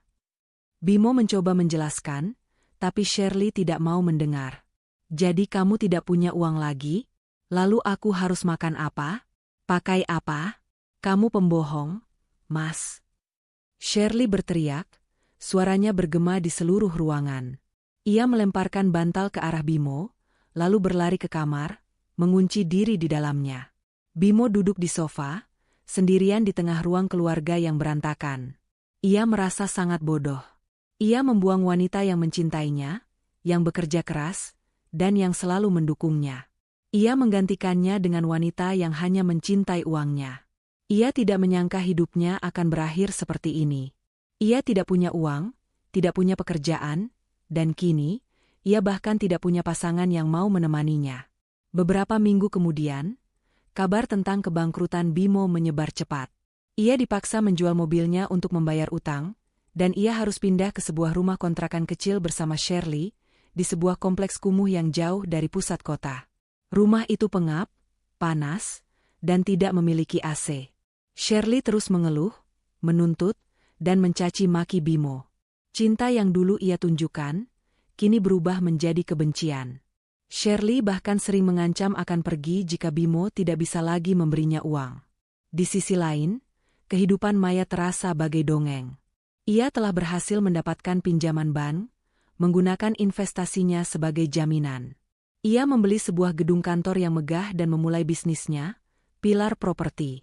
Bimo mencoba menjelaskan, tapi Shirley tidak mau mendengar. "Jadi kamu tidak punya uang lagi? Lalu aku harus makan apa? Pakai apa? Kamu pembohong, Mas." Shirley berteriak, suaranya bergema di seluruh ruangan. Ia melemparkan bantal ke arah Bimo, lalu berlari ke kamar, mengunci diri di dalamnya. Bimo duduk di sofa, sendirian di tengah ruang keluarga yang berantakan. Ia merasa sangat bodoh. Ia membuang wanita yang mencintainya, yang bekerja keras, dan yang selalu mendukungnya. Ia menggantikannya dengan wanita yang hanya mencintai uangnya. Ia tidak menyangka hidupnya akan berakhir seperti ini. Ia tidak punya uang, tidak punya pekerjaan, dan kini, ia bahkan tidak punya pasangan yang mau menemaninya. Beberapa minggu kemudian, kabar tentang kebangkrutan Bimo menyebar cepat. Ia dipaksa menjual mobilnya untuk membayar utang, dan ia harus pindah ke sebuah rumah kontrakan kecil bersama Shirley, di sebuah kompleks kumuh yang jauh dari pusat kota. Rumah itu pengap, panas, dan tidak memiliki AC. Shirley terus mengeluh, menuntut, dan mencaci maki Bimo. Cinta yang dulu ia tunjukkan, kini berubah menjadi kebencian. Shirley bahkan sering mengancam akan pergi jika Bimo tidak bisa lagi memberinya uang. Di sisi lain, kehidupan Maya terasa bagai dongeng. Ia telah berhasil mendapatkan pinjaman bank, menggunakan investasinya sebagai jaminan. Ia membeli sebuah gedung kantor yang megah dan memulai bisnisnya, Pilar Property.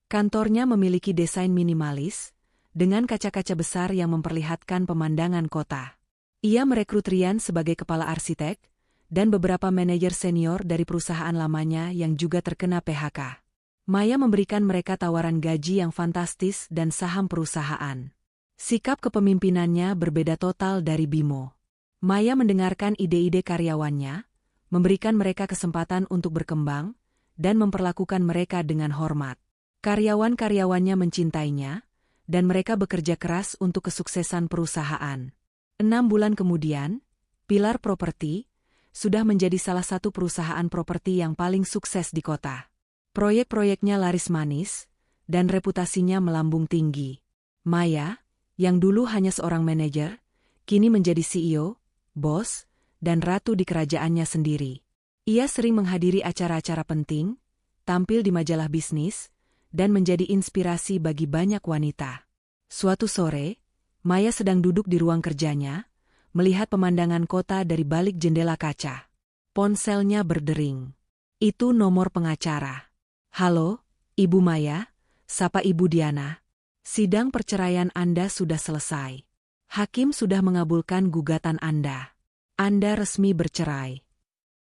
Kantornya memiliki desain minimalis, dengan kaca-kaca besar yang memperlihatkan pemandangan kota. Ia merekrut Rian sebagai kepala arsitek, dan beberapa manajer senior dari perusahaan lamanya yang juga terkena PHK. Maya memberikan mereka tawaran gaji yang fantastis dan saham perusahaan. Sikap kepemimpinannya berbeda total dari Bimo. Maya mendengarkan ide-ide karyawannya, memberikan mereka kesempatan untuk berkembang, dan memperlakukan mereka dengan hormat. Karyawan-karyawannya mencintainya, dan mereka bekerja keras untuk kesuksesan perusahaan. 6 bulan kemudian, Pilar Property sudah menjadi salah satu perusahaan properti yang paling sukses di kota. Proyek-proyeknya laris manis, dan reputasinya melambung tinggi. Maya, yang dulu hanya seorang manajer, kini menjadi CEO, bos, dan ratu di kerajaannya sendiri. Ia sering menghadiri acara-acara penting, tampil di majalah bisnis, dan menjadi inspirasi bagi banyak wanita. Suatu sore, Maya sedang duduk di ruang kerjanya, melihat pemandangan kota dari balik jendela kaca. Ponselnya berdering. Itu nomor pengacara. "Halo, Ibu Maya," sapa Ibu Diana. "Sidang perceraian Anda sudah selesai. Hakim sudah mengabulkan gugatan Anda. Anda resmi bercerai."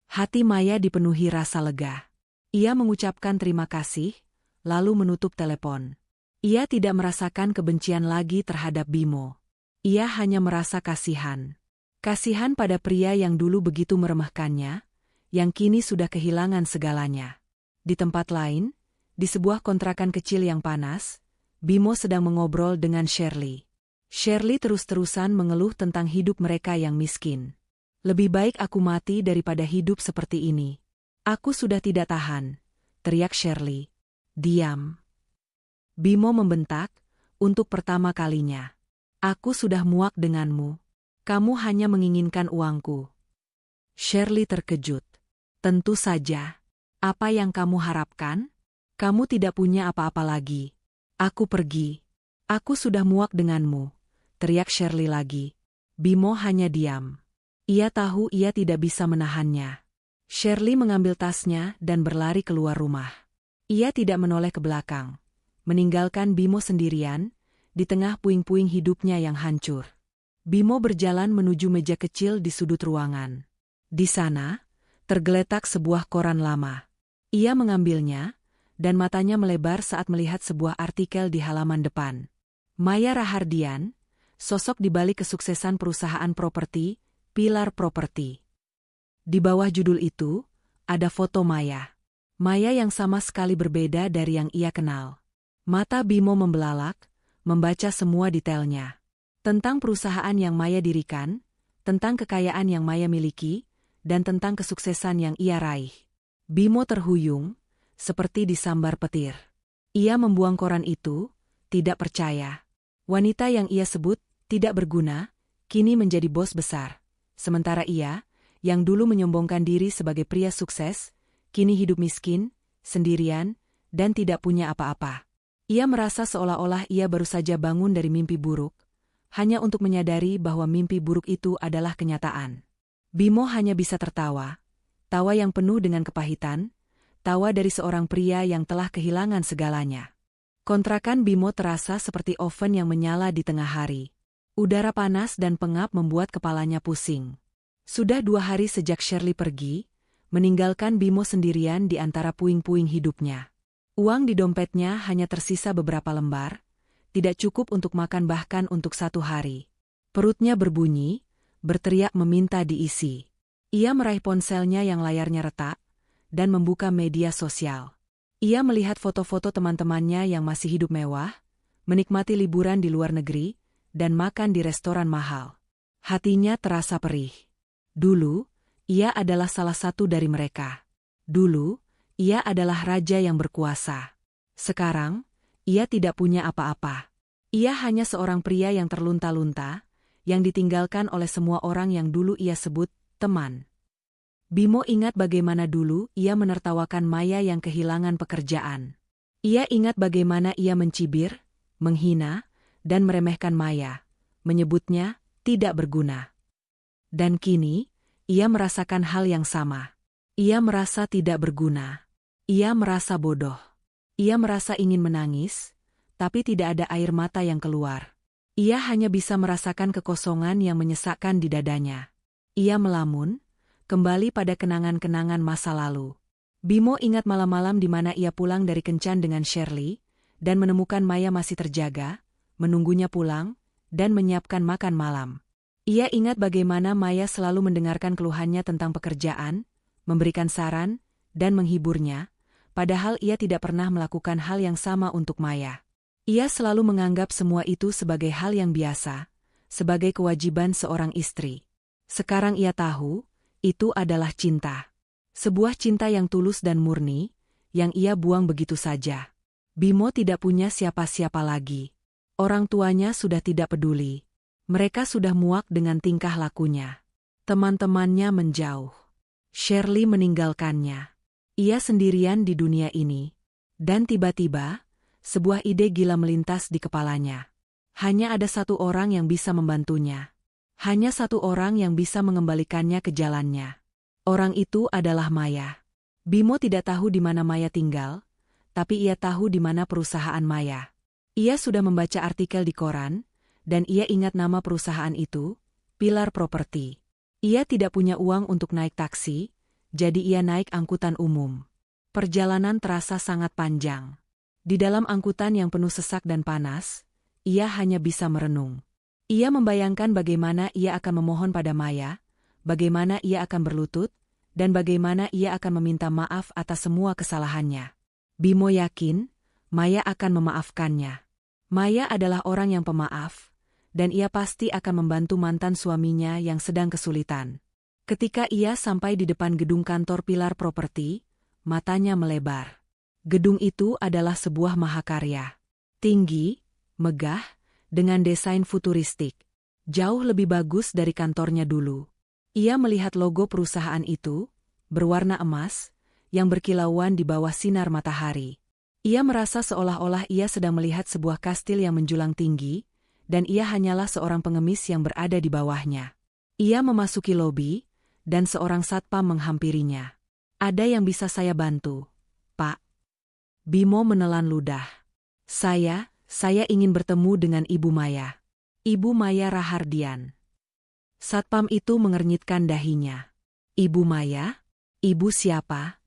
Hati Maya dipenuhi rasa lega. Ia mengucapkan terima kasih, lalu menutup telepon. Ia tidak merasakan kebencian lagi terhadap Bimo. Ia hanya merasa kasihan. Kasihan pada pria yang dulu begitu meremehkannya, yang kini sudah kehilangan segalanya. Di tempat lain, di sebuah kontrakan kecil yang panas, Bimo sedang mengobrol dengan Shirley. Shirley terus-terusan mengeluh tentang hidup mereka yang miskin. "Lebih baik aku mati daripada hidup seperti ini. Aku sudah tidak tahan," teriak Shirley. "Diam." Bimo membentak, untuk pertama kalinya. "Aku sudah muak denganmu. Kamu hanya menginginkan uangku." Shirley terkejut. "Tentu saja. Apa yang kamu harapkan? Kamu tidak punya apa-apa lagi. Aku pergi. Aku sudah muak denganmu," teriak Shirley lagi. Bimo hanya diam. Ia tahu ia tidak bisa menahannya. Shirley mengambil tasnya dan berlari keluar rumah. Ia tidak menoleh ke belakang, meninggalkan Bimo sendirian di tengah puing-puing hidupnya yang hancur. Bimo berjalan menuju meja kecil di sudut ruangan. Di sana, tergeletak sebuah koran lama. Ia mengambilnya, dan matanya melebar saat melihat sebuah artikel di halaman depan. Maya Rahardian, sosok di balik kesuksesan perusahaan properti, Pilar Property. Di bawah judul itu, ada foto Maya. Maya yang sama sekali berbeda dari yang ia kenal. Mata Bimo membelalak, membaca semua detailnya. Tentang perusahaan yang Maya dirikan, tentang kekayaan yang Maya miliki, dan tentang kesuksesan yang ia raih. Bimo terhuyung, seperti disambar petir. Ia membuang koran itu, tidak percaya. Wanita yang ia sebut tidak berguna, kini menjadi bos besar. Sementara ia, yang dulu menyombongkan diri sebagai pria sukses, kini hidup miskin, sendirian, dan tidak punya apa-apa. Ia merasa seolah-olah ia baru saja bangun dari mimpi buruk, hanya untuk menyadari bahwa mimpi buruk itu adalah kenyataan. Bimo hanya bisa tertawa, tawa yang penuh dengan kepahitan, tawa dari seorang pria yang telah kehilangan segalanya. Kontrakan Bimo terasa seperti oven yang menyala di tengah hari. Udara panas dan pengap membuat kepalanya pusing. Sudah 2 hari sejak Shirley pergi, meninggalkan Bimo sendirian di antara puing-puing hidupnya. Uang di dompetnya hanya tersisa beberapa lembar, tidak cukup untuk makan bahkan untuk 1 hari. Perutnya berbunyi, berteriak meminta diisi. Ia meraih ponselnya yang layarnya retak, dan membuka media sosial. Ia melihat foto-foto teman-temannya yang masih hidup mewah, menikmati liburan di luar negeri, dan makan di restoran mahal. Hatinya terasa perih. Dulu, ia adalah salah satu dari mereka. Dulu, ia adalah raja yang berkuasa. Sekarang, ia tidak punya apa-apa. Ia hanya seorang pria yang terlunta-lunta, yang ditinggalkan oleh semua orang yang dulu ia sebut teman. Bimo ingat bagaimana dulu ia menertawakan Maya yang kehilangan pekerjaan. Ia ingat bagaimana ia mencibir, menghina, dan meremehkan Maya, menyebutnya tidak berguna. Dan kini, ia merasakan hal yang sama. Ia merasa tidak berguna. Ia merasa bodoh. Ia merasa ingin menangis, tapi tidak ada air mata yang keluar. Ia hanya bisa merasakan kekosongan yang menyesakkan di dadanya. Ia melamun, kembali pada kenangan-kenangan masa lalu. Bimo ingat malam-malam di mana ia pulang dari kencan dengan Shirley, dan menemukan Maya masih terjaga, menunggunya pulang, dan menyiapkan makan malam. Ia ingat bagaimana Maya selalu mendengarkan keluhannya tentang pekerjaan, memberikan saran, dan menghiburnya, padahal ia tidak pernah melakukan hal yang sama untuk Maya. Ia selalu menganggap semua itu sebagai hal yang biasa, sebagai kewajiban seorang istri. Sekarang ia tahu, itu adalah cinta. Sebuah cinta yang tulus dan murni, yang ia buang begitu saja. Bimo tidak punya siapa-siapa lagi. Orang tuanya sudah tidak peduli. Mereka sudah muak dengan tingkah lakunya. Teman-temannya menjauh. Shirley meninggalkannya. Ia sendirian di dunia ini. Dan tiba-tiba, sebuah ide gila melintas di kepalanya. Hanya ada satu orang yang bisa membantunya. Hanya satu orang yang bisa mengembalikannya ke jalannya. Orang itu adalah Maya. Bimo tidak tahu di mana Maya tinggal, tapi ia tahu di mana perusahaan Maya. Ia sudah membaca artikel di koran, dan ia ingat nama perusahaan itu, Pilar Property. Ia tidak punya uang untuk naik taksi, jadi ia naik angkutan umum. Perjalanan terasa sangat panjang. Di dalam angkutan yang penuh sesak dan panas, ia hanya bisa merenung. Ia membayangkan bagaimana ia akan memohon pada Maya, bagaimana ia akan berlutut, dan bagaimana ia akan meminta maaf atas semua kesalahannya. Bimo yakin, Maya akan memaafkannya. Maya adalah orang yang pemaaf, dan ia pasti akan membantu mantan suaminya yang sedang kesulitan. Ketika ia sampai di depan gedung kantor Pilar Property, matanya melebar. Gedung itu adalah sebuah mahakarya. Tinggi, megah, dengan desain futuristik. Jauh lebih bagus dari kantornya dulu. Ia melihat logo perusahaan itu, berwarna emas, yang berkilauan di bawah sinar matahari. Ia merasa seolah-olah ia sedang melihat sebuah kastil yang menjulang tinggi, dan ia hanyalah seorang pengemis yang berada di bawahnya. Ia memasuki lobi, dan seorang satpam menghampirinya. "Ada yang bisa saya bantu, Pak?" Bimo menelan ludah. Saya ingin bertemu dengan Ibu Maya." "Ibu Maya Rahardian." Satpam itu mengernyitkan dahinya. "Ibu Maya? Ibu siapa?"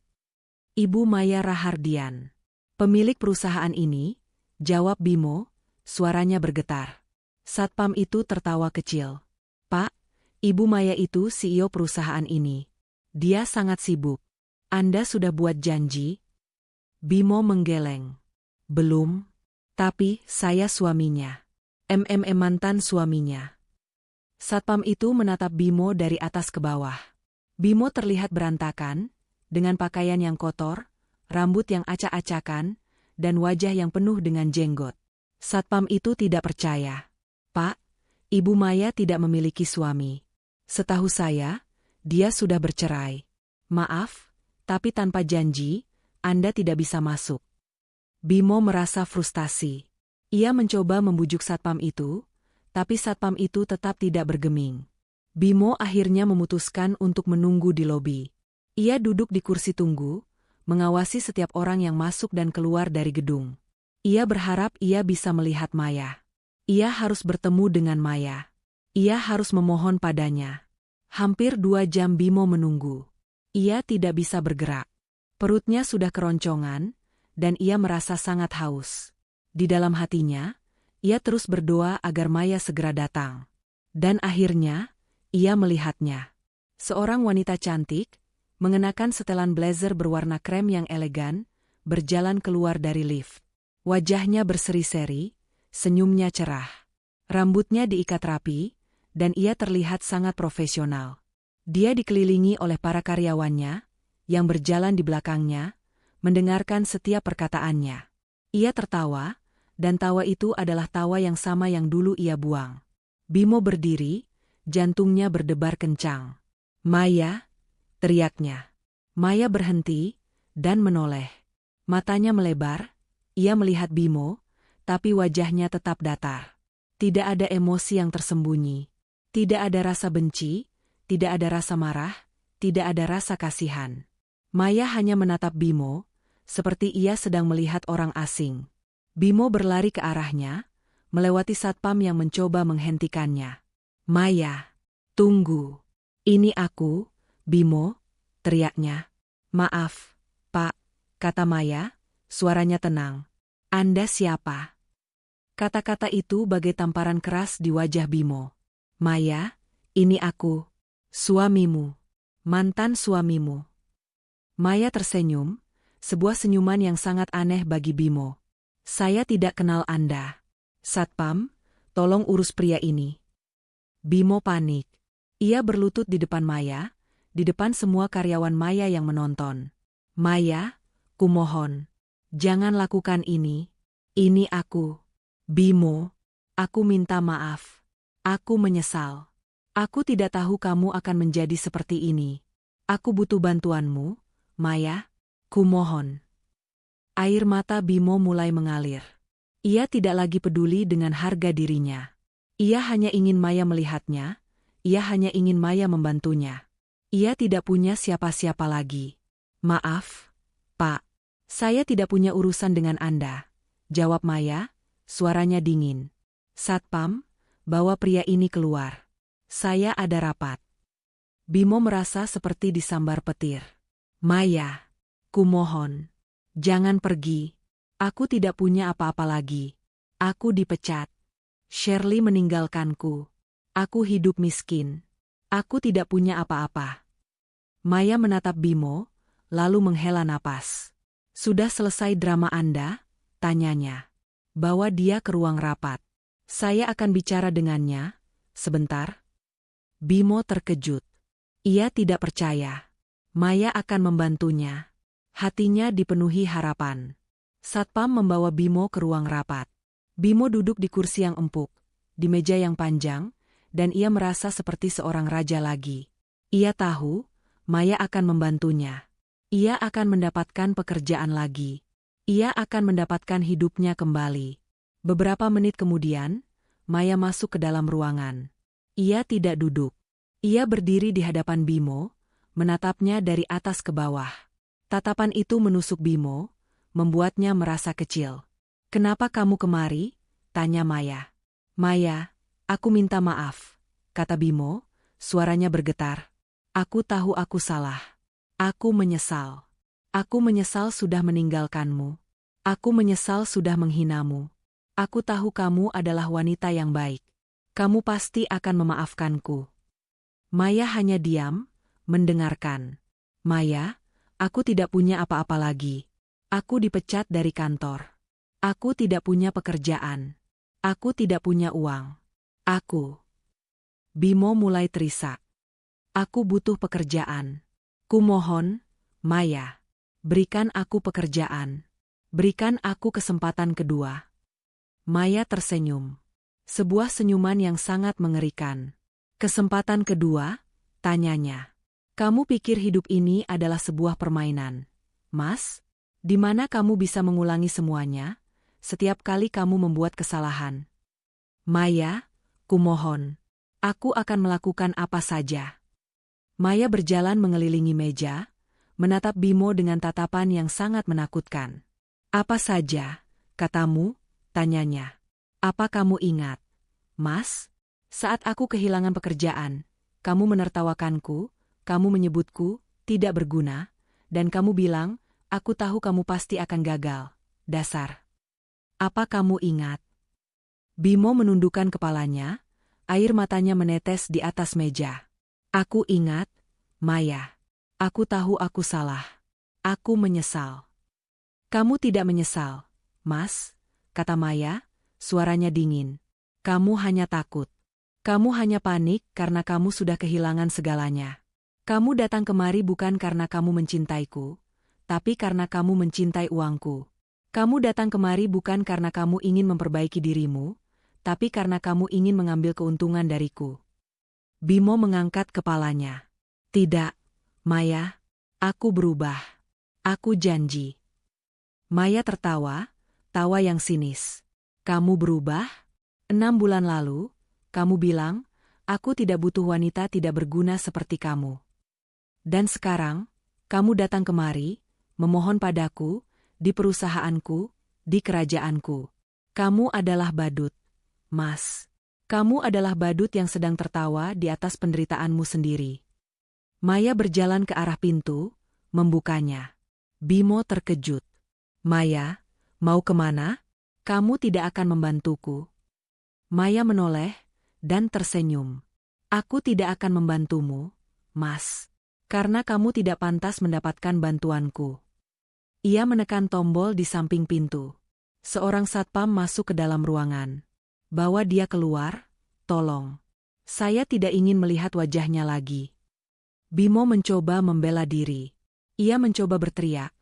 "Ibu Maya Rahardian, pemilik perusahaan ini," jawab Bimo, suaranya bergetar. Satpam itu tertawa kecil. "Pak, Ibu Maya itu CEO perusahaan ini. Dia sangat sibuk. Anda sudah buat janji?" Bimo menggeleng. "Belum. Tapi saya suaminya. Mantan suaminya." Satpam itu menatap Bimo dari atas ke bawah. Bimo terlihat berantakan, dengan pakaian yang kotor, rambut yang acak-acakan, dan wajah yang penuh dengan jenggot. Satpam itu tidak percaya. "Pak, Ibu Maya tidak memiliki suami. Setahu saya, dia sudah bercerai. Maaf, tapi tanpa janji, Anda tidak bisa masuk." Bimo merasa frustasi. Ia mencoba membujuk satpam itu, tapi satpam itu tetap tidak bergeming. Bimo akhirnya memutuskan untuk menunggu di lobi. Ia duduk di kursi tunggu, mengawasi setiap orang yang masuk dan keluar dari gedung. Ia berharap ia bisa melihat Maya. Ia harus bertemu dengan Maya. Ia harus memohon padanya. Hampir 2 jam Bimo menunggu. Ia tidak bisa bergerak. Perutnya sudah keroncongan, dan ia merasa sangat haus. Di dalam hatinya, ia terus berdoa agar Maya segera datang. Dan akhirnya, ia melihatnya. Seorang wanita cantik, mengenakan setelan blazer berwarna krem yang elegan, berjalan keluar dari lift. Wajahnya berseri-seri, senyumnya cerah. Rambutnya diikat rapi, dan ia terlihat sangat profesional. Dia dikelilingi oleh para karyawannya, yang berjalan di belakangnya, mendengarkan setiap perkataannya. Ia tertawa, dan tawa itu adalah tawa yang sama yang dulu ia buang. Bimo berdiri, jantungnya berdebar kencang. "Maya!" teriaknya. Maya berhenti, dan menoleh. Matanya melebar, ia melihat Bimo, tapi wajahnya tetap datar. Tidak ada emosi yang tersembunyi. Tidak ada rasa benci, tidak ada rasa marah, tidak ada rasa kasihan. Maya hanya menatap Bimo, seperti ia sedang melihat orang asing. Bimo berlari ke arahnya, melewati satpam yang mencoba menghentikannya. "Maya, tunggu. Ini aku, Bimo," teriaknya. "Maaf, Pak," kata Maya, suaranya tenang. "Anda siapa?" Kata-kata itu bagai tamparan keras di wajah Bimo. "Maya, ini aku, suamimu, mantan suamimu." Maya tersenyum, sebuah senyuman yang sangat aneh bagi Bimo. "Saya tidak kenal Anda. Satpam, tolong urus pria ini." Bimo panik. Ia berlutut di depan Maya, di depan semua karyawan Maya yang menonton. "Maya, kumohon, jangan lakukan ini. Ini aku. Bimo, aku minta maaf. Aku menyesal. Aku tidak tahu kamu akan menjadi seperti ini. Aku butuh bantuanmu, Maya. Kumohon." Air mata Bimo mulai mengalir. Ia tidak lagi peduli dengan harga dirinya. Ia hanya ingin Maya melihatnya, ia hanya ingin Maya membantunya. Ia tidak punya siapa-siapa lagi. "Maaf, Pak. Saya tidak punya urusan dengan Anda," jawab Maya, suaranya dingin. "Satpam, bawa pria ini keluar. Saya ada rapat." Bimo merasa seperti disambar petir. "Maya, kumohon. Jangan pergi. Aku tidak punya apa-apa lagi. Aku dipecat. Shirley meninggalkanku. Aku hidup miskin. Aku tidak punya apa-apa." Maya menatap Bimo, lalu menghela napas. "Sudah selesai drama Anda?" tanyanya. "Bawa dia ke ruang rapat. Saya akan bicara dengannya, sebentar." Bimo terkejut. Ia tidak percaya. Maya akan membantunya. Hatinya dipenuhi harapan. Satpam membawa Bimo ke ruang rapat. Bimo duduk di kursi yang empuk, di meja yang panjang, dan ia merasa seperti seorang raja lagi. Ia tahu, Maya akan membantunya. Ia akan mendapatkan pekerjaan lagi. Ia akan mendapatkan hidupnya kembali. Beberapa menit kemudian, Maya masuk ke dalam ruangan. Ia tidak duduk. Ia berdiri di hadapan Bimo, menatapnya dari atas ke bawah. Tatapan itu menusuk Bimo, membuatnya merasa kecil. "Kenapa kamu kemari?" tanya Maya. "Maya, aku minta maaf," kata Bimo, suaranya bergetar. "Aku tahu aku salah. Aku menyesal. Aku menyesal sudah meninggalkanmu. Aku menyesal sudah menghinamu. Aku tahu kamu adalah wanita yang baik. Kamu pasti akan memaafkanku." Maya hanya diam, mendengarkan. "Maya, aku tidak punya apa-apa lagi. Aku dipecat dari kantor. Aku tidak punya pekerjaan. Aku tidak punya uang. Aku..." Bimo mulai terisak. "Aku butuh pekerjaan. Kumohon, Maya. Berikan aku pekerjaan. Berikan aku kesempatan kedua." Maya tersenyum. Sebuah senyuman yang sangat mengerikan. "Kesempatan kedua?" tanyanya. "Kamu pikir hidup ini adalah sebuah permainan, Mas? Di mana kamu bisa mengulangi semuanya, setiap kali kamu membuat kesalahan?" "Maya, kumohon. Aku akan melakukan apa saja." Maya berjalan mengelilingi meja, menatap Bimo dengan tatapan yang sangat menakutkan. "Apa saja, katamu?" tanyanya. "Apa kamu ingat, Mas? Saat aku kehilangan pekerjaan, kamu menertawakanku, kamu menyebutku tidak berguna, dan kamu bilang, aku tahu kamu pasti akan gagal. Dasar. Apa kamu ingat?" Bimo menundukkan kepalanya, air matanya menetes di atas meja. "Aku ingat, Maya. Aku tahu aku salah. Aku menyesal." "Kamu tidak menyesal, Mas," kata Maya, suaranya dingin. "Kamu hanya takut. Kamu hanya panik karena kamu sudah kehilangan segalanya. Kamu datang kemari bukan karena kamu mencintaiku, tapi karena kamu mencintai uangku. Kamu datang kemari bukan karena kamu ingin memperbaiki dirimu, tapi karena kamu ingin mengambil keuntungan dariku." Bimo mengangkat kepalanya. "Tidak, Maya. Aku berubah. Aku janji." Maya tertawa, tawa yang sinis. "Kamu berubah? 6 bulan lalu, kamu bilang, aku tidak butuh wanita tidak berguna seperti kamu. Dan sekarang, kamu datang kemari, memohon padaku, di perusahaanku, di kerajaanku. Kamu adalah badut, Mas. Kamu adalah badut yang sedang tertawa di atas penderitaanmu sendiri." Maya berjalan ke arah pintu, membukanya. Bimo terkejut. "Maya, mau kemana? Kamu tidak akan membantuku." Maya menoleh, dan tersenyum. "Aku tidak akan membantumu, Mas. Karena kamu tidak pantas mendapatkan bantuanku." Ia menekan tombol di samping pintu. Seorang satpam masuk ke dalam ruangan. "Bawa dia keluar, tolong. Saya tidak ingin melihat wajahnya lagi." Bimo mencoba membela diri. Ia mencoba berteriak.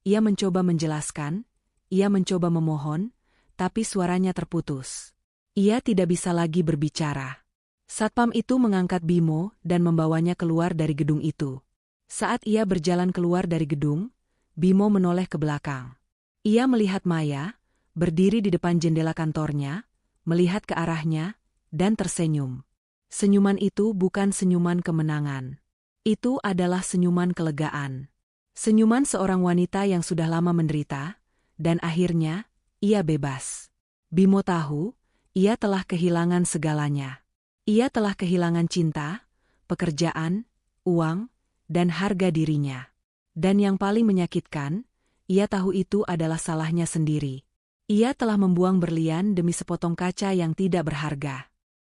Ia mencoba menjelaskan. Ia mencoba memohon, tapi suaranya terputus. Ia tidak bisa lagi berbicara. Satpam itu mengangkat Bimo dan membawanya keluar dari gedung itu. Saat ia berjalan keluar dari gedung, Bimo menoleh ke belakang. Ia melihat Maya, berdiri di depan jendela kantornya, melihat ke arahnya, dan tersenyum. Senyuman itu bukan senyuman kemenangan. Itu adalah senyuman kelegaan. Senyuman seorang wanita yang sudah lama menderita, dan akhirnya, ia bebas. Bimo tahu, ia telah kehilangan segalanya. Ia telah kehilangan cinta, pekerjaan, uang, dan harga dirinya. Dan yang paling menyakitkan, ia tahu itu adalah salahnya sendiri. Ia telah membuang berlian demi sepotong kaca yang tidak berharga.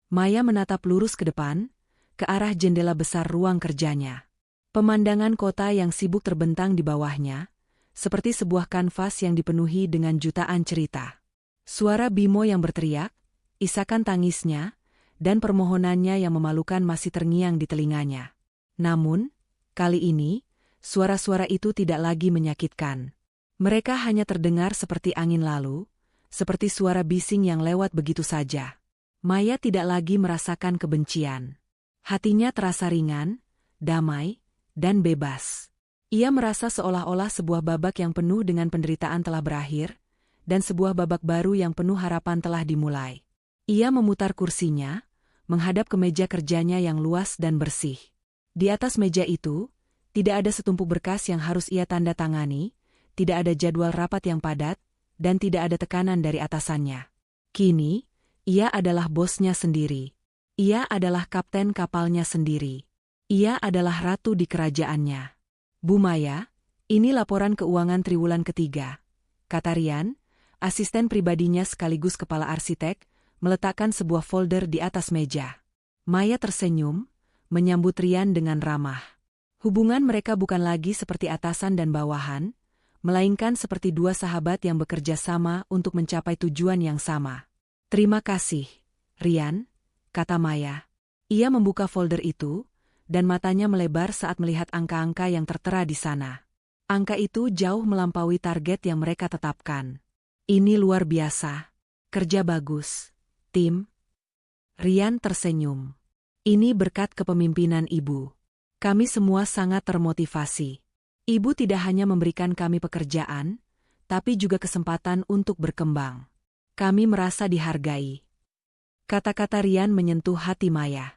Maya menatap lurus ke depan, ke arah jendela besar ruang kerjanya. Pemandangan kota yang sibuk terbentang di bawahnya, seperti sebuah kanvas yang dipenuhi dengan jutaan cerita. Suara Bimo yang berteriak, isakan tangisnya, dan permohonannya yang memalukan masih terngiang di telinganya. Namun, kali ini, suara-suara itu tidak lagi menyakitkan. Mereka hanya terdengar seperti angin lalu, seperti suara bising yang lewat begitu saja. Maya tidak lagi merasakan kebencian. Hatinya terasa ringan, damai, dan bebas. Ia merasa seolah-olah sebuah babak yang penuh dengan penderitaan telah berakhir, dan sebuah babak baru yang penuh harapan telah dimulai. Ia memutar kursinya, menghadap ke meja kerjanya yang luas dan bersih. Di atas meja itu, tidak ada setumpuk berkas yang harus ia tanda tangani, tidak ada jadwal rapat yang padat, dan tidak ada tekanan dari atasannya. Kini, ia adalah bosnya sendiri. Ia adalah kapten kapalnya sendiri. Ia adalah ratu di kerajaannya. Bu Maya, ini laporan keuangan triwulan ketiga, kata Rian, asisten pribadinya sekaligus kepala arsitek, meletakkan sebuah folder di atas meja. Maya tersenyum, menyambut Rian dengan ramah. Hubungan mereka bukan lagi seperti atasan dan bawahan, melainkan seperti dua sahabat yang bekerja sama untuk mencapai tujuan yang sama. Terima kasih, Rian, kata Maya. Ia membuka folder itu, dan matanya melebar saat melihat angka-angka yang tertera di sana. Angka itu jauh melampaui target yang mereka tetapkan. Ini luar biasa. Kerja bagus, tim. Rian tersenyum. Ini berkat kepemimpinan Ibu. Kami semua sangat termotivasi. Ibu tidak hanya memberikan kami pekerjaan, tapi juga kesempatan untuk berkembang. Kami merasa dihargai. Kata-kata Rian menyentuh hati Maya.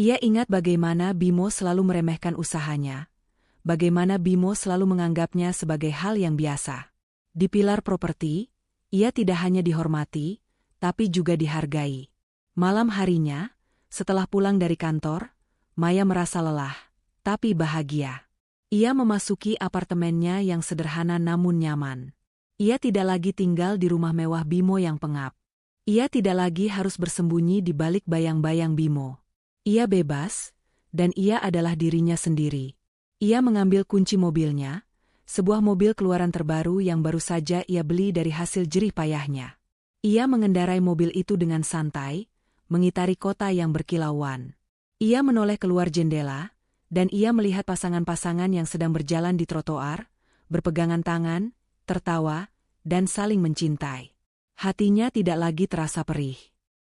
Ia ingat bagaimana Bimo selalu meremehkan usahanya, bagaimana Bimo selalu menganggapnya sebagai hal yang biasa. Di Pilar Properti, ia tidak hanya dihormati, tapi juga dihargai. Malam harinya, setelah pulang dari kantor, Maya merasa lelah, tapi bahagia. Ia memasuki apartemennya yang sederhana namun nyaman. Ia tidak lagi tinggal di rumah mewah Bimo yang pengap. Ia tidak lagi harus bersembunyi di balik bayang-bayang Bimo. Ia bebas, dan ia adalah dirinya sendiri. Ia mengambil kunci mobilnya, sebuah mobil keluaran terbaru yang baru saja ia beli dari hasil jerih payahnya. Ia mengendarai mobil itu dengan santai, mengitari kota yang berkilauan. Ia menoleh keluar jendela, dan ia melihat pasangan-pasangan yang sedang berjalan di trotoar, berpegangan tangan, tertawa, dan saling mencintai. Hatinya tidak lagi terasa perih.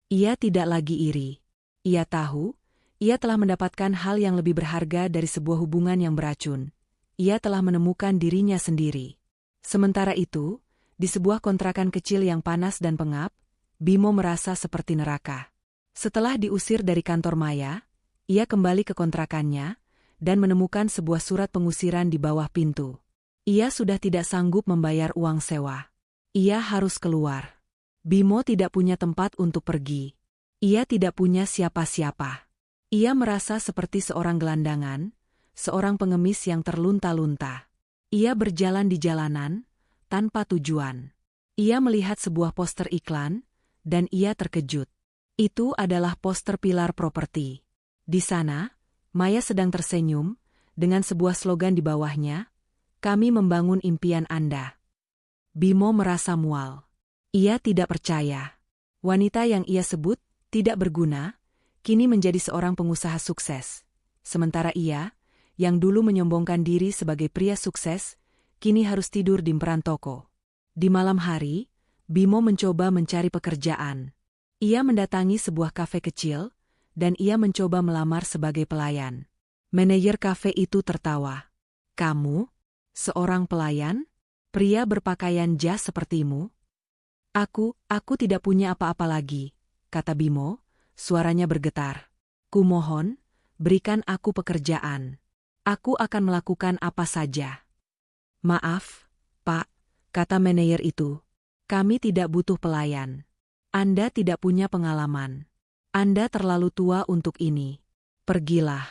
Ia tidak lagi iri. Ia tahu, ia telah mendapatkan hal yang lebih berharga dari sebuah hubungan yang beracun. Ia telah menemukan dirinya sendiri. Sementara itu, di sebuah kontrakan kecil yang panas dan pengap, Bimo merasa seperti neraka. Setelah diusir dari kantor Maya, ia kembali ke kontrakannya, dan menemukan sebuah surat pengusiran di bawah pintu. Ia sudah tidak sanggup membayar uang sewa. Ia harus keluar. Bimo tidak punya tempat untuk pergi. Ia tidak punya siapa-siapa. Ia merasa seperti seorang gelandangan, seorang pengemis yang terlunta-lunta. Ia berjalan di jalanan, tanpa tujuan. Ia melihat sebuah poster iklan, dan ia terkejut. Itu adalah poster Pilar Properti. Di sana, Maya sedang tersenyum, dengan sebuah slogan di bawahnya, "Kami membangun impian Anda." Bimo merasa mual. Ia tidak percaya. Wanita yang ia sebut tidak berguna, kini menjadi seorang pengusaha sukses. Sementara ia, yang dulu menyombongkan diri sebagai pria sukses, kini harus tidur di emperan toko. Di malam hari, Bimo mencoba mencari pekerjaan. Ia mendatangi sebuah kafe kecil, dan ia mencoba melamar sebagai pelayan. Manajer kafe itu tertawa. "Kamu? Seorang pelayan? Pria berpakaian jas sepertimu?" Aku tidak punya apa-apa lagi," kata Bimo, suaranya bergetar. "Kumohon, berikan aku pekerjaan. Aku akan melakukan apa saja." "Maaf, Pak," kata manajer itu. "Kami tidak butuh pelayan. Anda tidak punya pengalaman. Anda terlalu tua untuk ini. Pergilah."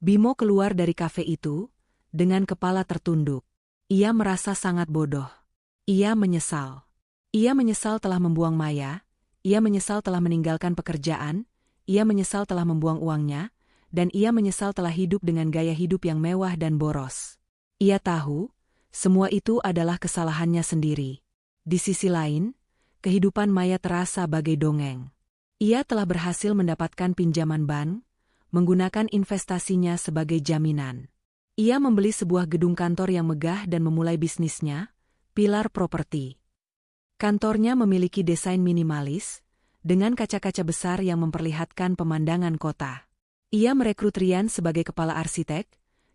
Bimo keluar dari kafe itu, dengan kepala tertunduk. Ia merasa sangat bodoh. Ia menyesal. Ia menyesal telah membuang Maya, ia menyesal telah meninggalkan pekerjaan, ia menyesal telah membuang uangnya, dan ia menyesal telah hidup dengan gaya hidup yang mewah dan boros. Ia tahu, semua itu adalah kesalahannya sendiri. Di sisi lain, kehidupan Maya terasa bagai dongeng. Ia telah berhasil mendapatkan pinjaman bank, menggunakan investasinya sebagai jaminan. Ia membeli sebuah gedung kantor yang megah dan memulai bisnisnya, Pilar Properti. Kantornya memiliki desain minimalis, dengan kaca-kaca besar yang memperlihatkan pemandangan kota. Ia merekrut Rian sebagai kepala arsitek,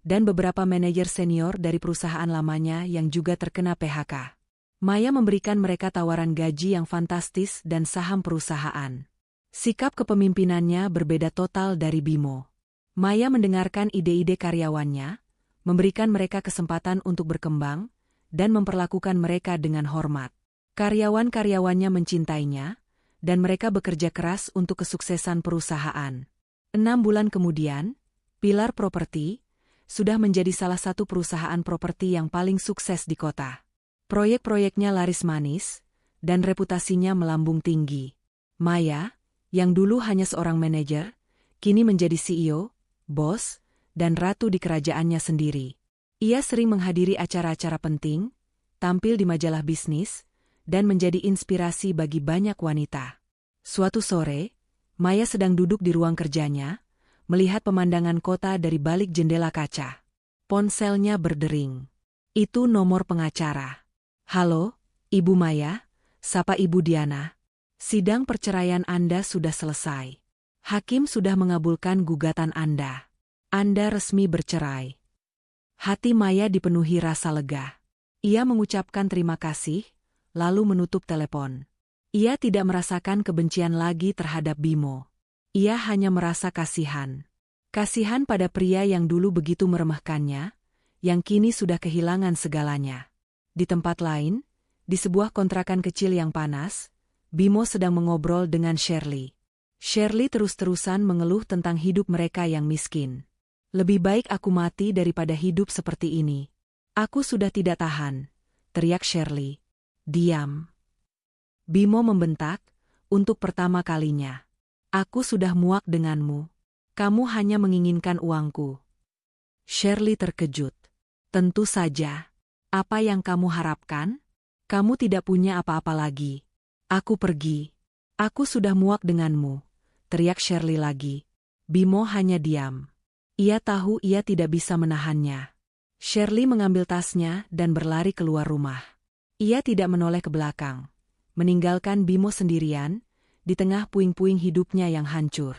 dan beberapa manajer senior dari perusahaan lamanya yang juga terkena PHK. Maya memberikan mereka tawaran gaji yang fantastis dan saham perusahaan. Sikap kepemimpinannya berbeda total dari Bimo. Maya mendengarkan ide-ide karyawannya, memberikan mereka kesempatan untuk berkembang, dan memperlakukan mereka dengan hormat. Karyawan-karyawannya mencintainya, dan mereka bekerja keras untuk kesuksesan perusahaan. 6 bulan kemudian, Pilar Property sudah menjadi salah satu perusahaan properti yang paling sukses di kota. Proyek-proyeknya laris manis, dan reputasinya melambung tinggi. Maya, yang dulu hanya seorang manajer, kini menjadi CEO, bos, dan ratu di kerajaannya sendiri. Ia sering menghadiri acara-acara penting, tampil di majalah bisnis, dan menjadi inspirasi bagi banyak wanita. Suatu sore, Maya sedang duduk di ruang kerjanya, melihat pemandangan kota dari balik jendela kaca. Ponselnya berdering. Itu nomor pengacara. "Halo, Ibu Maya," sapa Ibu Diana. "Sidang perceraian Anda sudah selesai. Hakim sudah mengabulkan gugatan Anda. Anda resmi bercerai." Hati Maya dipenuhi rasa lega. Ia mengucapkan terima kasih, lalu menutup telepon. Ia tidak merasakan kebencian lagi terhadap Bimo. Ia hanya merasa kasihan. Kasihan pada pria yang dulu begitu meremehkannya, yang kini sudah kehilangan segalanya. Di tempat lain, di sebuah kontrakan kecil yang panas, Bimo sedang mengobrol dengan Shirley. Shirley terus-terusan mengeluh tentang hidup mereka yang miskin. "Lebih baik aku mati daripada hidup seperti ini. Aku sudah tidak tahan," teriak Shirley. "Diam," Bimo membentak, "untuk pertama kalinya. Aku sudah muak denganmu. Kamu hanya menginginkan uangku." Shirley terkejut. "Tentu saja. Apa yang kamu harapkan? Kamu tidak punya apa-apa lagi. Aku pergi. Aku sudah muak denganmu," teriak Shirley lagi. Bimo hanya diam. Ia tahu ia tidak bisa menahannya. Shirley mengambil tasnya dan berlari keluar rumah. Ia tidak menoleh ke belakang, meninggalkan Bimo sendirian, di tengah puing-puing hidupnya yang hancur.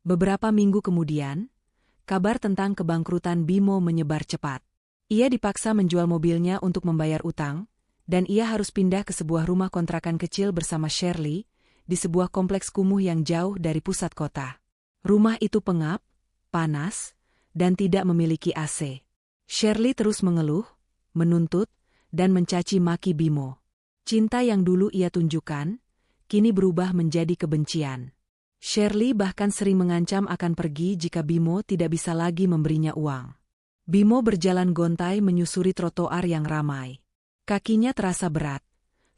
Beberapa minggu kemudian, kabar tentang kebangkrutan Bimo menyebar cepat. Ia dipaksa menjual mobilnya untuk membayar utang, dan ia harus pindah ke sebuah rumah kontrakan kecil bersama Shirley, di sebuah kompleks kumuh yang jauh dari pusat kota. Rumah itu pengap, panas, dan tidak memiliki AC. Shirley terus mengeluh, menuntut, dan mencaci maki Bimo. Cinta yang dulu ia tunjukkan, kini berubah menjadi kebencian. Shirley bahkan sering mengancam akan pergi jika Bimo tidak bisa lagi memberinya uang. Bimo berjalan gontai menyusuri trotoar yang ramai. Kakinya terasa berat,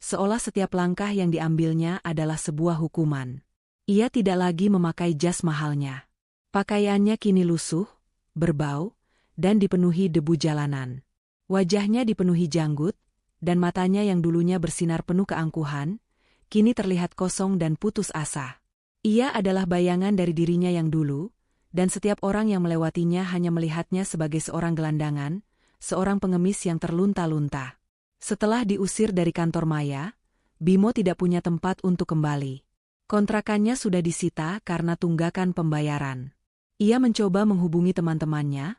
seolah setiap langkah yang diambilnya adalah sebuah hukuman. Ia tidak lagi memakai jas mahalnya. Pakaiannya kini lusuh, berbau, dan dipenuhi debu jalanan. Wajahnya dipenuhi janggut, dan matanya yang dulunya bersinar penuh keangkuhan, kini terlihat kosong dan putus asa. Ia adalah bayangan dari dirinya yang dulu, dan setiap orang yang melewatinya hanya melihatnya sebagai seorang gelandangan, seorang pengemis yang terlunta-lunta. Setelah diusir dari kantor Maya, Bimo tidak punya tempat untuk kembali. Kontrakannya sudah disita karena tunggakan pembayaran. Ia mencoba menghubungi teman-temannya,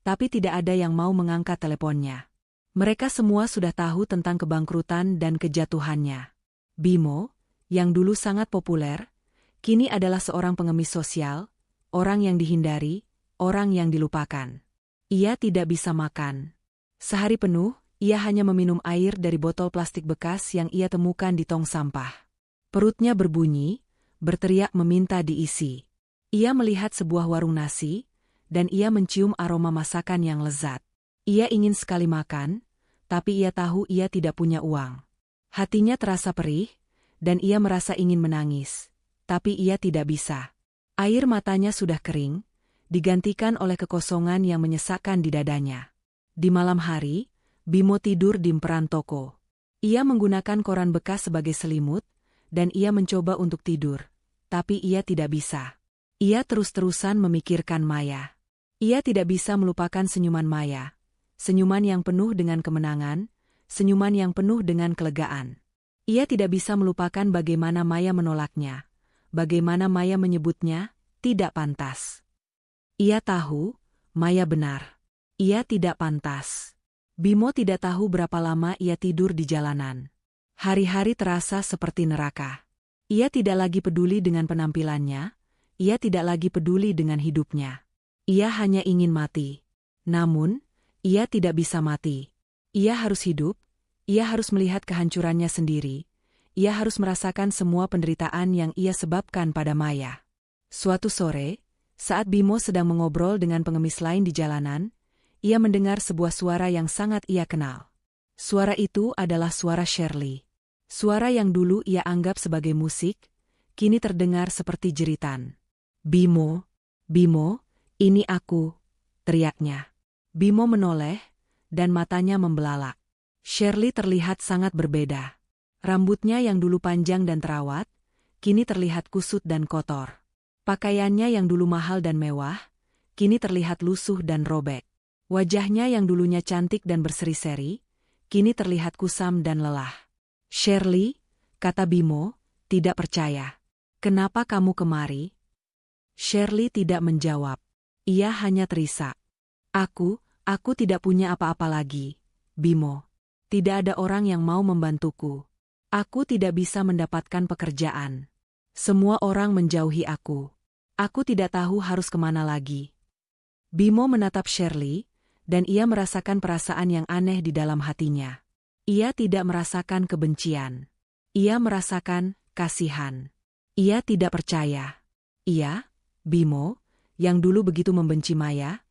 tapi tidak ada yang mau mengangkat teleponnya. Mereka semua sudah tahu tentang kebangkrutan dan kejatuhannya. Bimo, yang dulu sangat populer, kini adalah seorang pengemis sosial, orang yang dihindari, orang yang dilupakan. Ia tidak bisa makan. Sehari penuh, ia hanya meminum air dari botol plastik bekas yang ia temukan di tong sampah. Perutnya berbunyi, berteriak meminta diisi. Ia melihat sebuah warung nasi, dan ia mencium aroma masakan yang lezat. Ia ingin sekali makan, tapi ia tahu ia tidak punya uang. Hatinya terasa perih, dan ia merasa ingin menangis, tapi ia tidak bisa. Air matanya sudah kering, digantikan oleh kekosongan yang menyesakkan di dadanya. Di malam hari, Bimo tidur di emperan toko. Ia menggunakan koran bekas sebagai selimut, dan ia mencoba untuk tidur, tapi ia tidak bisa. Ia terus-terusan memikirkan Maya. Ia tidak bisa melupakan senyuman Maya, senyuman yang penuh dengan kemenangan, senyuman yang penuh dengan kelegaan. Ia tidak bisa melupakan bagaimana Maya menolaknya, bagaimana Maya menyebutnya tidak pantas. Ia tahu, Maya benar. Ia tidak pantas. Bimo tidak tahu berapa lama ia tidur di jalanan. Hari-hari terasa seperti neraka. Ia tidak lagi peduli dengan penampilannya, ia tidak lagi peduli dengan hidupnya. Ia hanya ingin mati. Namun, ia tidak bisa mati. Ia harus hidup, ia harus melihat kehancurannya sendiri, ia harus merasakan semua penderitaan yang ia sebabkan pada Maya. Suatu sore, saat Bimo sedang mengobrol dengan pengemis lain di jalanan, ia mendengar sebuah suara yang sangat ia kenal. Suara itu adalah suara Shirley. Suara yang dulu ia anggap sebagai musik, kini terdengar seperti jeritan. Bimo, Bimo, ini aku, teriaknya. Bimo menoleh, dan matanya membelalak. Shirley terlihat sangat berbeda. Rambutnya yang dulu panjang dan terawat, kini terlihat kusut dan kotor. Pakaiannya yang dulu mahal dan mewah, kini terlihat lusuh dan robek. Wajahnya yang dulunya cantik dan berseri-seri, kini terlihat kusam dan lelah. Shirley, kata Bimo, tidak percaya. Kenapa kamu kemari? Shirley tidak menjawab. Ia hanya terisak. Aku tidak punya apa-apa lagi, Bimo. Tidak ada orang yang mau membantuku. Aku tidak bisa mendapatkan pekerjaan. Semua orang menjauhi aku. Aku tidak tahu harus kemana lagi. Bimo menatap Shirley, dan ia merasakan perasaan yang aneh di dalam hatinya. Ia tidak merasakan kebencian. Ia merasakan kasihan. Ia tidak percaya. Ia, Bimo, yang dulu begitu membenci Maya,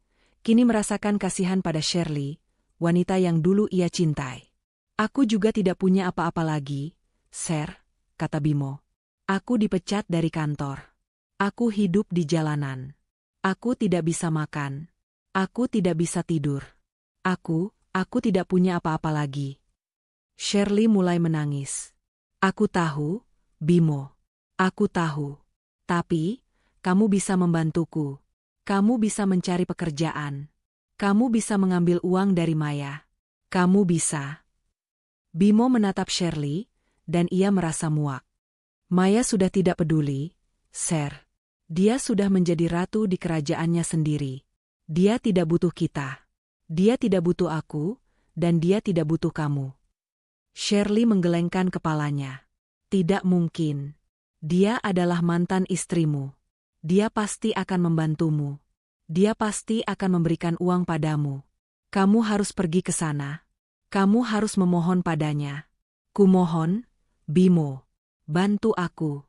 kini merasakan kasihan pada Shirley, wanita yang dulu ia cintai. Aku juga tidak punya apa-apa lagi, Sir, kata Bimo. Aku dipecat dari kantor. Aku hidup di jalanan. Aku tidak bisa makan. Aku tidak bisa tidur. Aku tidak punya apa-apa lagi. Shirley mulai menangis. Aku tahu, Bimo. Aku tahu. Tapi, kamu bisa membantuku. Kamu bisa mencari pekerjaan. Kamu bisa mengambil uang dari Maya. Kamu bisa. Bimo menatap Shirley, dan ia merasa muak. Maya sudah tidak peduli, Sir. Dia sudah menjadi ratu di kerajaannya sendiri. Dia tidak butuh kita. Dia tidak butuh aku, dan dia tidak butuh kamu. Shirley menggelengkan kepalanya. Tidak mungkin. Dia adalah mantan istrimu. Dia pasti akan membantumu. Dia pasti akan memberikan uang padamu. Kamu harus pergi ke sana. Kamu harus memohon padanya. Kumohon, Bimo. Bantu aku.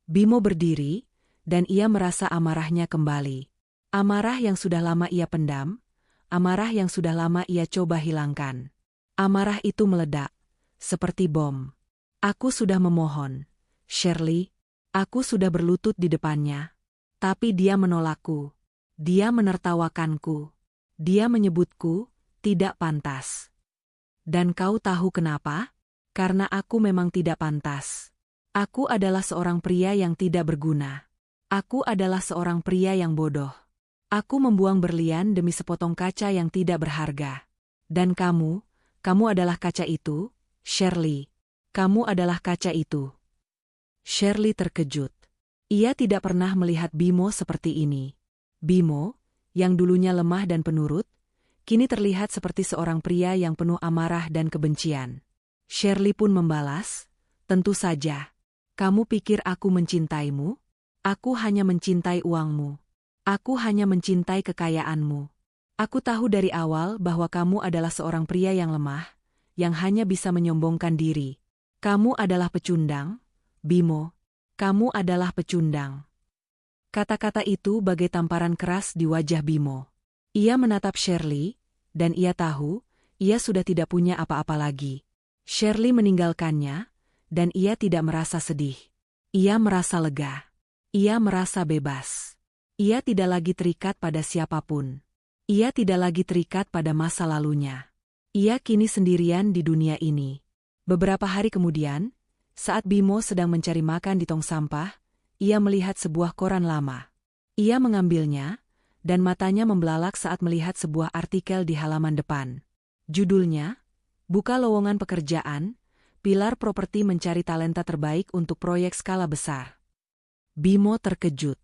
Bimo berdiri, dan ia merasa amarahnya kembali. Amarah yang sudah lama ia pendam, amarah yang sudah lama ia coba hilangkan. Amarah itu meledak, seperti bom. Aku sudah memohon, Shirley, aku sudah berlutut di depannya. Tapi dia menolakku. Dia menertawakanku. Dia menyebutku tidak pantas. Dan kau tahu kenapa? Karena aku memang tidak pantas. Aku adalah seorang pria yang tidak berguna. Aku adalah seorang pria yang bodoh. Aku membuang berlian demi sepotong kaca yang tidak berharga. Dan kamu adalah kaca itu, Shirley. Kamu adalah kaca itu. Shirley terkejut. Ia tidak pernah melihat Bimo seperti ini. Bimo, yang dulunya lemah dan penurut, kini terlihat seperti seorang pria yang penuh amarah dan kebencian. Shirley pun membalas, tentu saja. Kamu pikir aku mencintaimu? Aku hanya mencintai uangmu. Aku hanya mencintai kekayaanmu. Aku tahu dari awal bahwa kamu adalah seorang pria yang lemah, yang hanya bisa menyombongkan diri. Kamu adalah pecundang, Bimo. Kamu adalah pecundang. Kata-kata itu bagai tamparan keras di wajah Bimo. Ia menatap Shirley, dan ia tahu, ia sudah tidak punya apa-apa lagi. Shirley meninggalkannya, dan ia tidak merasa sedih. Ia merasa lega. Ia merasa bebas. Ia tidak lagi terikat pada siapapun. Ia tidak lagi terikat pada masa lalunya. Ia kini sendirian di dunia ini. Beberapa hari kemudian, saat Bimo sedang mencari makan di tong sampah, ia melihat sebuah koran lama. Ia mengambilnya, dan matanya membelalak saat melihat sebuah artikel di halaman depan. Judulnya, Buka Lowongan Pekerjaan, Pilar Properti Mencari Talenta Terbaik untuk Proyek Skala Besar. Bimo terkejut.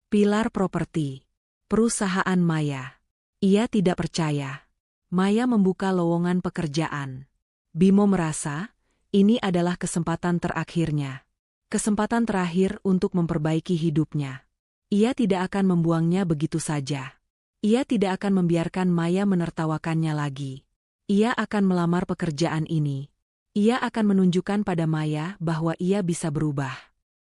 Pilar Properti. Perusahaan Maya. Ia tidak percaya. Maya membuka lowongan pekerjaan. Bimo merasa, Ini adalah kesempatan terakhirnya. Kesempatan terakhir untuk memperbaiki hidupnya. Ia tidak akan membuangnya begitu saja. Ia tidak akan membiarkan Maya menertawakannya lagi. Ia akan melamar pekerjaan ini. Ia akan menunjukkan pada Maya bahwa ia bisa berubah.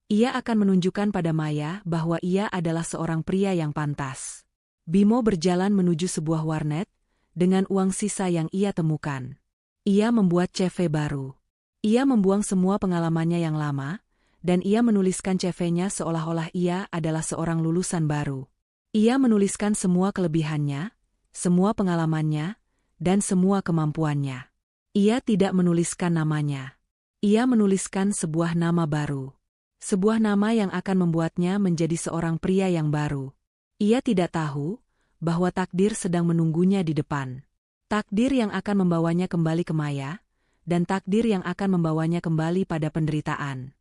Ia akan menunjukkan pada Maya bahwa ia adalah seorang pria yang pantas. Bimo berjalan menuju sebuah warnet dengan uang sisa yang ia temukan. Ia membuat CV baru. Ia membuang semua pengalamannya yang lama, dan ia menuliskan CV-nya seolah-olah ia adalah seorang lulusan baru. Ia menuliskan semua kelebihannya, semua pengalamannya, dan semua kemampuannya. Ia tidak menuliskan namanya. Ia menuliskan sebuah nama baru. Sebuah nama yang akan membuatnya menjadi seorang pria yang baru. Ia tidak tahu bahwa takdir sedang menunggunya di depan. Takdir yang akan membawanya kembali ke Maya, dan takdir yang akan membawanya kembali pada penderitaan.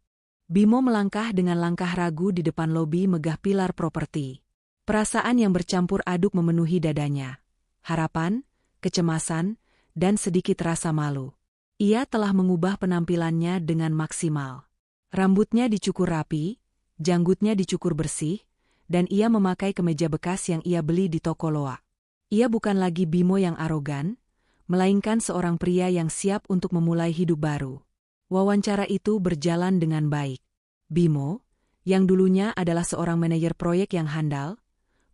Bimo melangkah dengan langkah ragu di depan lobi megah Pilar Properti. Perasaan yang bercampur aduk memenuhi dadanya. Harapan, kecemasan, dan sedikit rasa malu. Ia telah mengubah penampilannya dengan maksimal. Rambutnya dicukur rapi, janggutnya dicukur bersih, dan ia memakai kemeja bekas yang ia beli di toko loak. Ia bukan lagi Bimo yang arogan, melainkan seorang pria yang siap untuk memulai hidup baru. Wawancara itu berjalan dengan baik. Bimo, yang dulunya adalah seorang manajer proyek yang handal,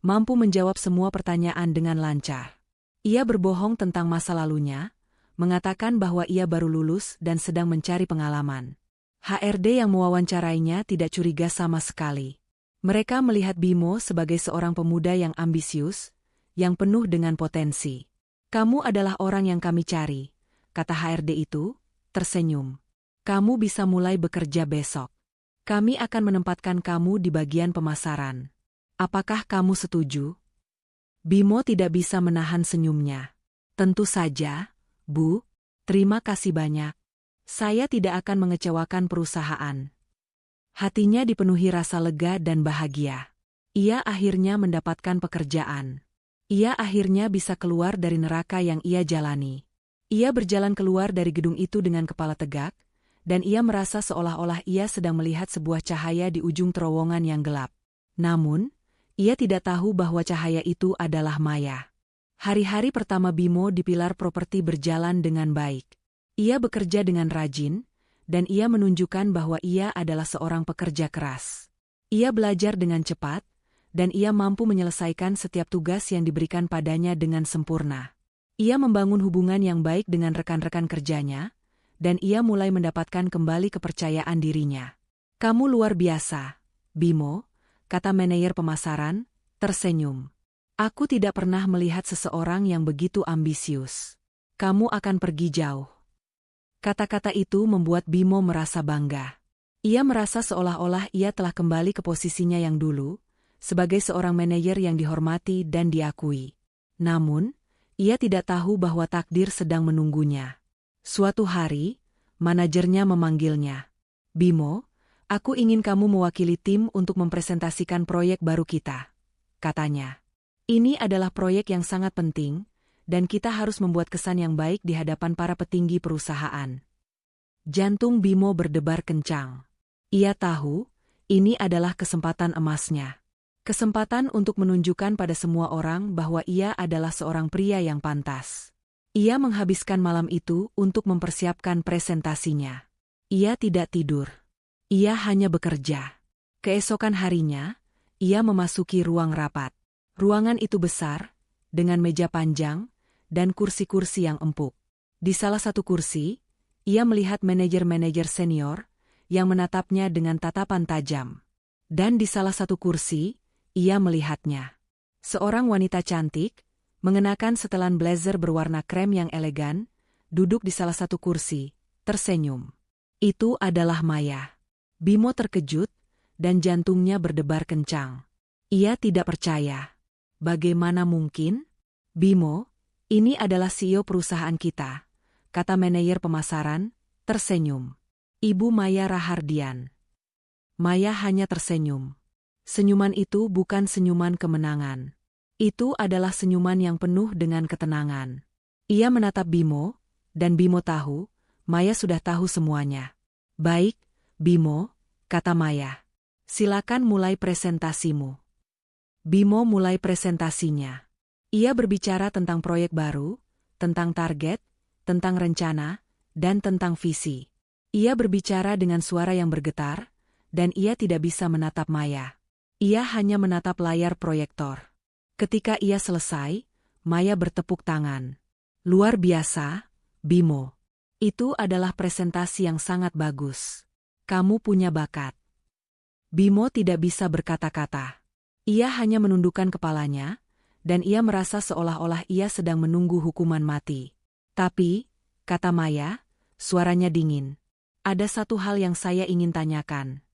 mampu menjawab semua pertanyaan dengan lancar. Ia berbohong tentang masa lalunya, mengatakan bahwa ia baru lulus dan sedang mencari pengalaman. HRD yang mewawancarainya tidak curiga sama sekali. Mereka melihat Bimo sebagai seorang pemuda yang ambisius, yang penuh dengan potensi. "Kamu adalah orang yang kami cari," kata HRD itu, tersenyum. "Kamu bisa mulai bekerja besok. Kami akan menempatkan kamu di bagian pemasaran. Apakah kamu setuju?" Bimo tidak bisa menahan senyumnya. "Tentu saja, Bu. Terima kasih banyak. Saya tidak akan mengecewakan perusahaan." Hatinya dipenuhi rasa lega dan bahagia. Ia akhirnya mendapatkan pekerjaan. Ia akhirnya bisa keluar dari neraka yang ia jalani. Ia berjalan keluar dari gedung itu dengan kepala tegak, dan ia merasa seolah-olah ia sedang melihat sebuah cahaya di ujung terowongan yang gelap. Namun, ia tidak tahu bahwa cahaya itu adalah Maya. Hari-hari pertama Bimo di Pilar Properti berjalan dengan baik. Ia bekerja dengan rajin, dan ia menunjukkan bahwa ia adalah seorang pekerja keras. Ia belajar dengan cepat, dan ia mampu menyelesaikan setiap tugas yang diberikan padanya dengan sempurna. Ia membangun hubungan yang baik dengan rekan-rekan kerjanya, dan ia mulai mendapatkan kembali kepercayaan dirinya. "Kamu luar biasa, Bimo," kata manajer pemasaran, tersenyum. "Aku tidak pernah melihat seseorang yang begitu ambisius. Kamu akan pergi jauh." Kata-kata itu membuat Bimo merasa bangga. Ia merasa seolah-olah ia telah kembali ke posisinya yang dulu, sebagai seorang manajer yang dihormati dan diakui. Namun, ia tidak tahu bahwa takdir sedang menunggunya. Suatu hari, manajernya memanggilnya. "Bimo, aku ingin kamu mewakili tim untuk mempresentasikan proyek baru kita," katanya. "Ini adalah proyek yang sangat penting, dan kita harus membuat kesan yang baik di hadapan para petinggi perusahaan." Jantung Bimo berdebar kencang. Ia tahu, ini adalah kesempatan emasnya. Kesempatan untuk menunjukkan pada semua orang bahwa ia adalah seorang pria yang pantas. Ia menghabiskan malam itu untuk mempersiapkan presentasinya. Ia tidak tidur. Ia hanya bekerja. Keesokan harinya, ia memasuki ruang rapat. Ruangan itu besar, dengan meja panjang, dan kursi-kursi yang empuk. Di salah satu kursi, ia melihat manajer-manajer senior, yang menatapnya dengan tatapan tajam. Dan di salah satu kursi, ia melihatnya. Seorang wanita cantik, mengenakan setelan blazer berwarna krem yang elegan, duduk di salah satu kursi, tersenyum. Itu adalah Maya. Bimo terkejut, dan jantungnya berdebar kencang. Ia tidak percaya. "Bagaimana mungkin? Bimo, ini adalah CEO perusahaan kita," kata manajer pemasaran, tersenyum. "Ibu Maya Rahardian." Maya hanya tersenyum. Senyuman itu bukan senyuman kemenangan. Itu adalah senyuman yang penuh dengan ketenangan. Ia menatap Bimo, dan Bimo tahu Maya sudah tahu semuanya. Baik, Bimo, kata Maya. Silakan mulai presentasimu. Bimo mulai presentasinya. Ia berbicara tentang proyek baru, tentang target, tentang rencana, dan tentang visi. Ia berbicara dengan suara yang bergetar, dan ia tidak bisa menatap Maya. Ia hanya menatap layar proyektor. Ketika ia selesai, Maya bertepuk tangan. Luar biasa, Bimo. Itu adalah presentasi yang sangat bagus. Kamu punya bakat. Bimo tidak bisa berkata-kata. Ia hanya menundukkan kepalanya, dan ia merasa seolah-olah ia sedang menunggu hukuman mati. Tapi, kata Maya, suaranya dingin. Ada satu hal yang saya ingin tanyakan.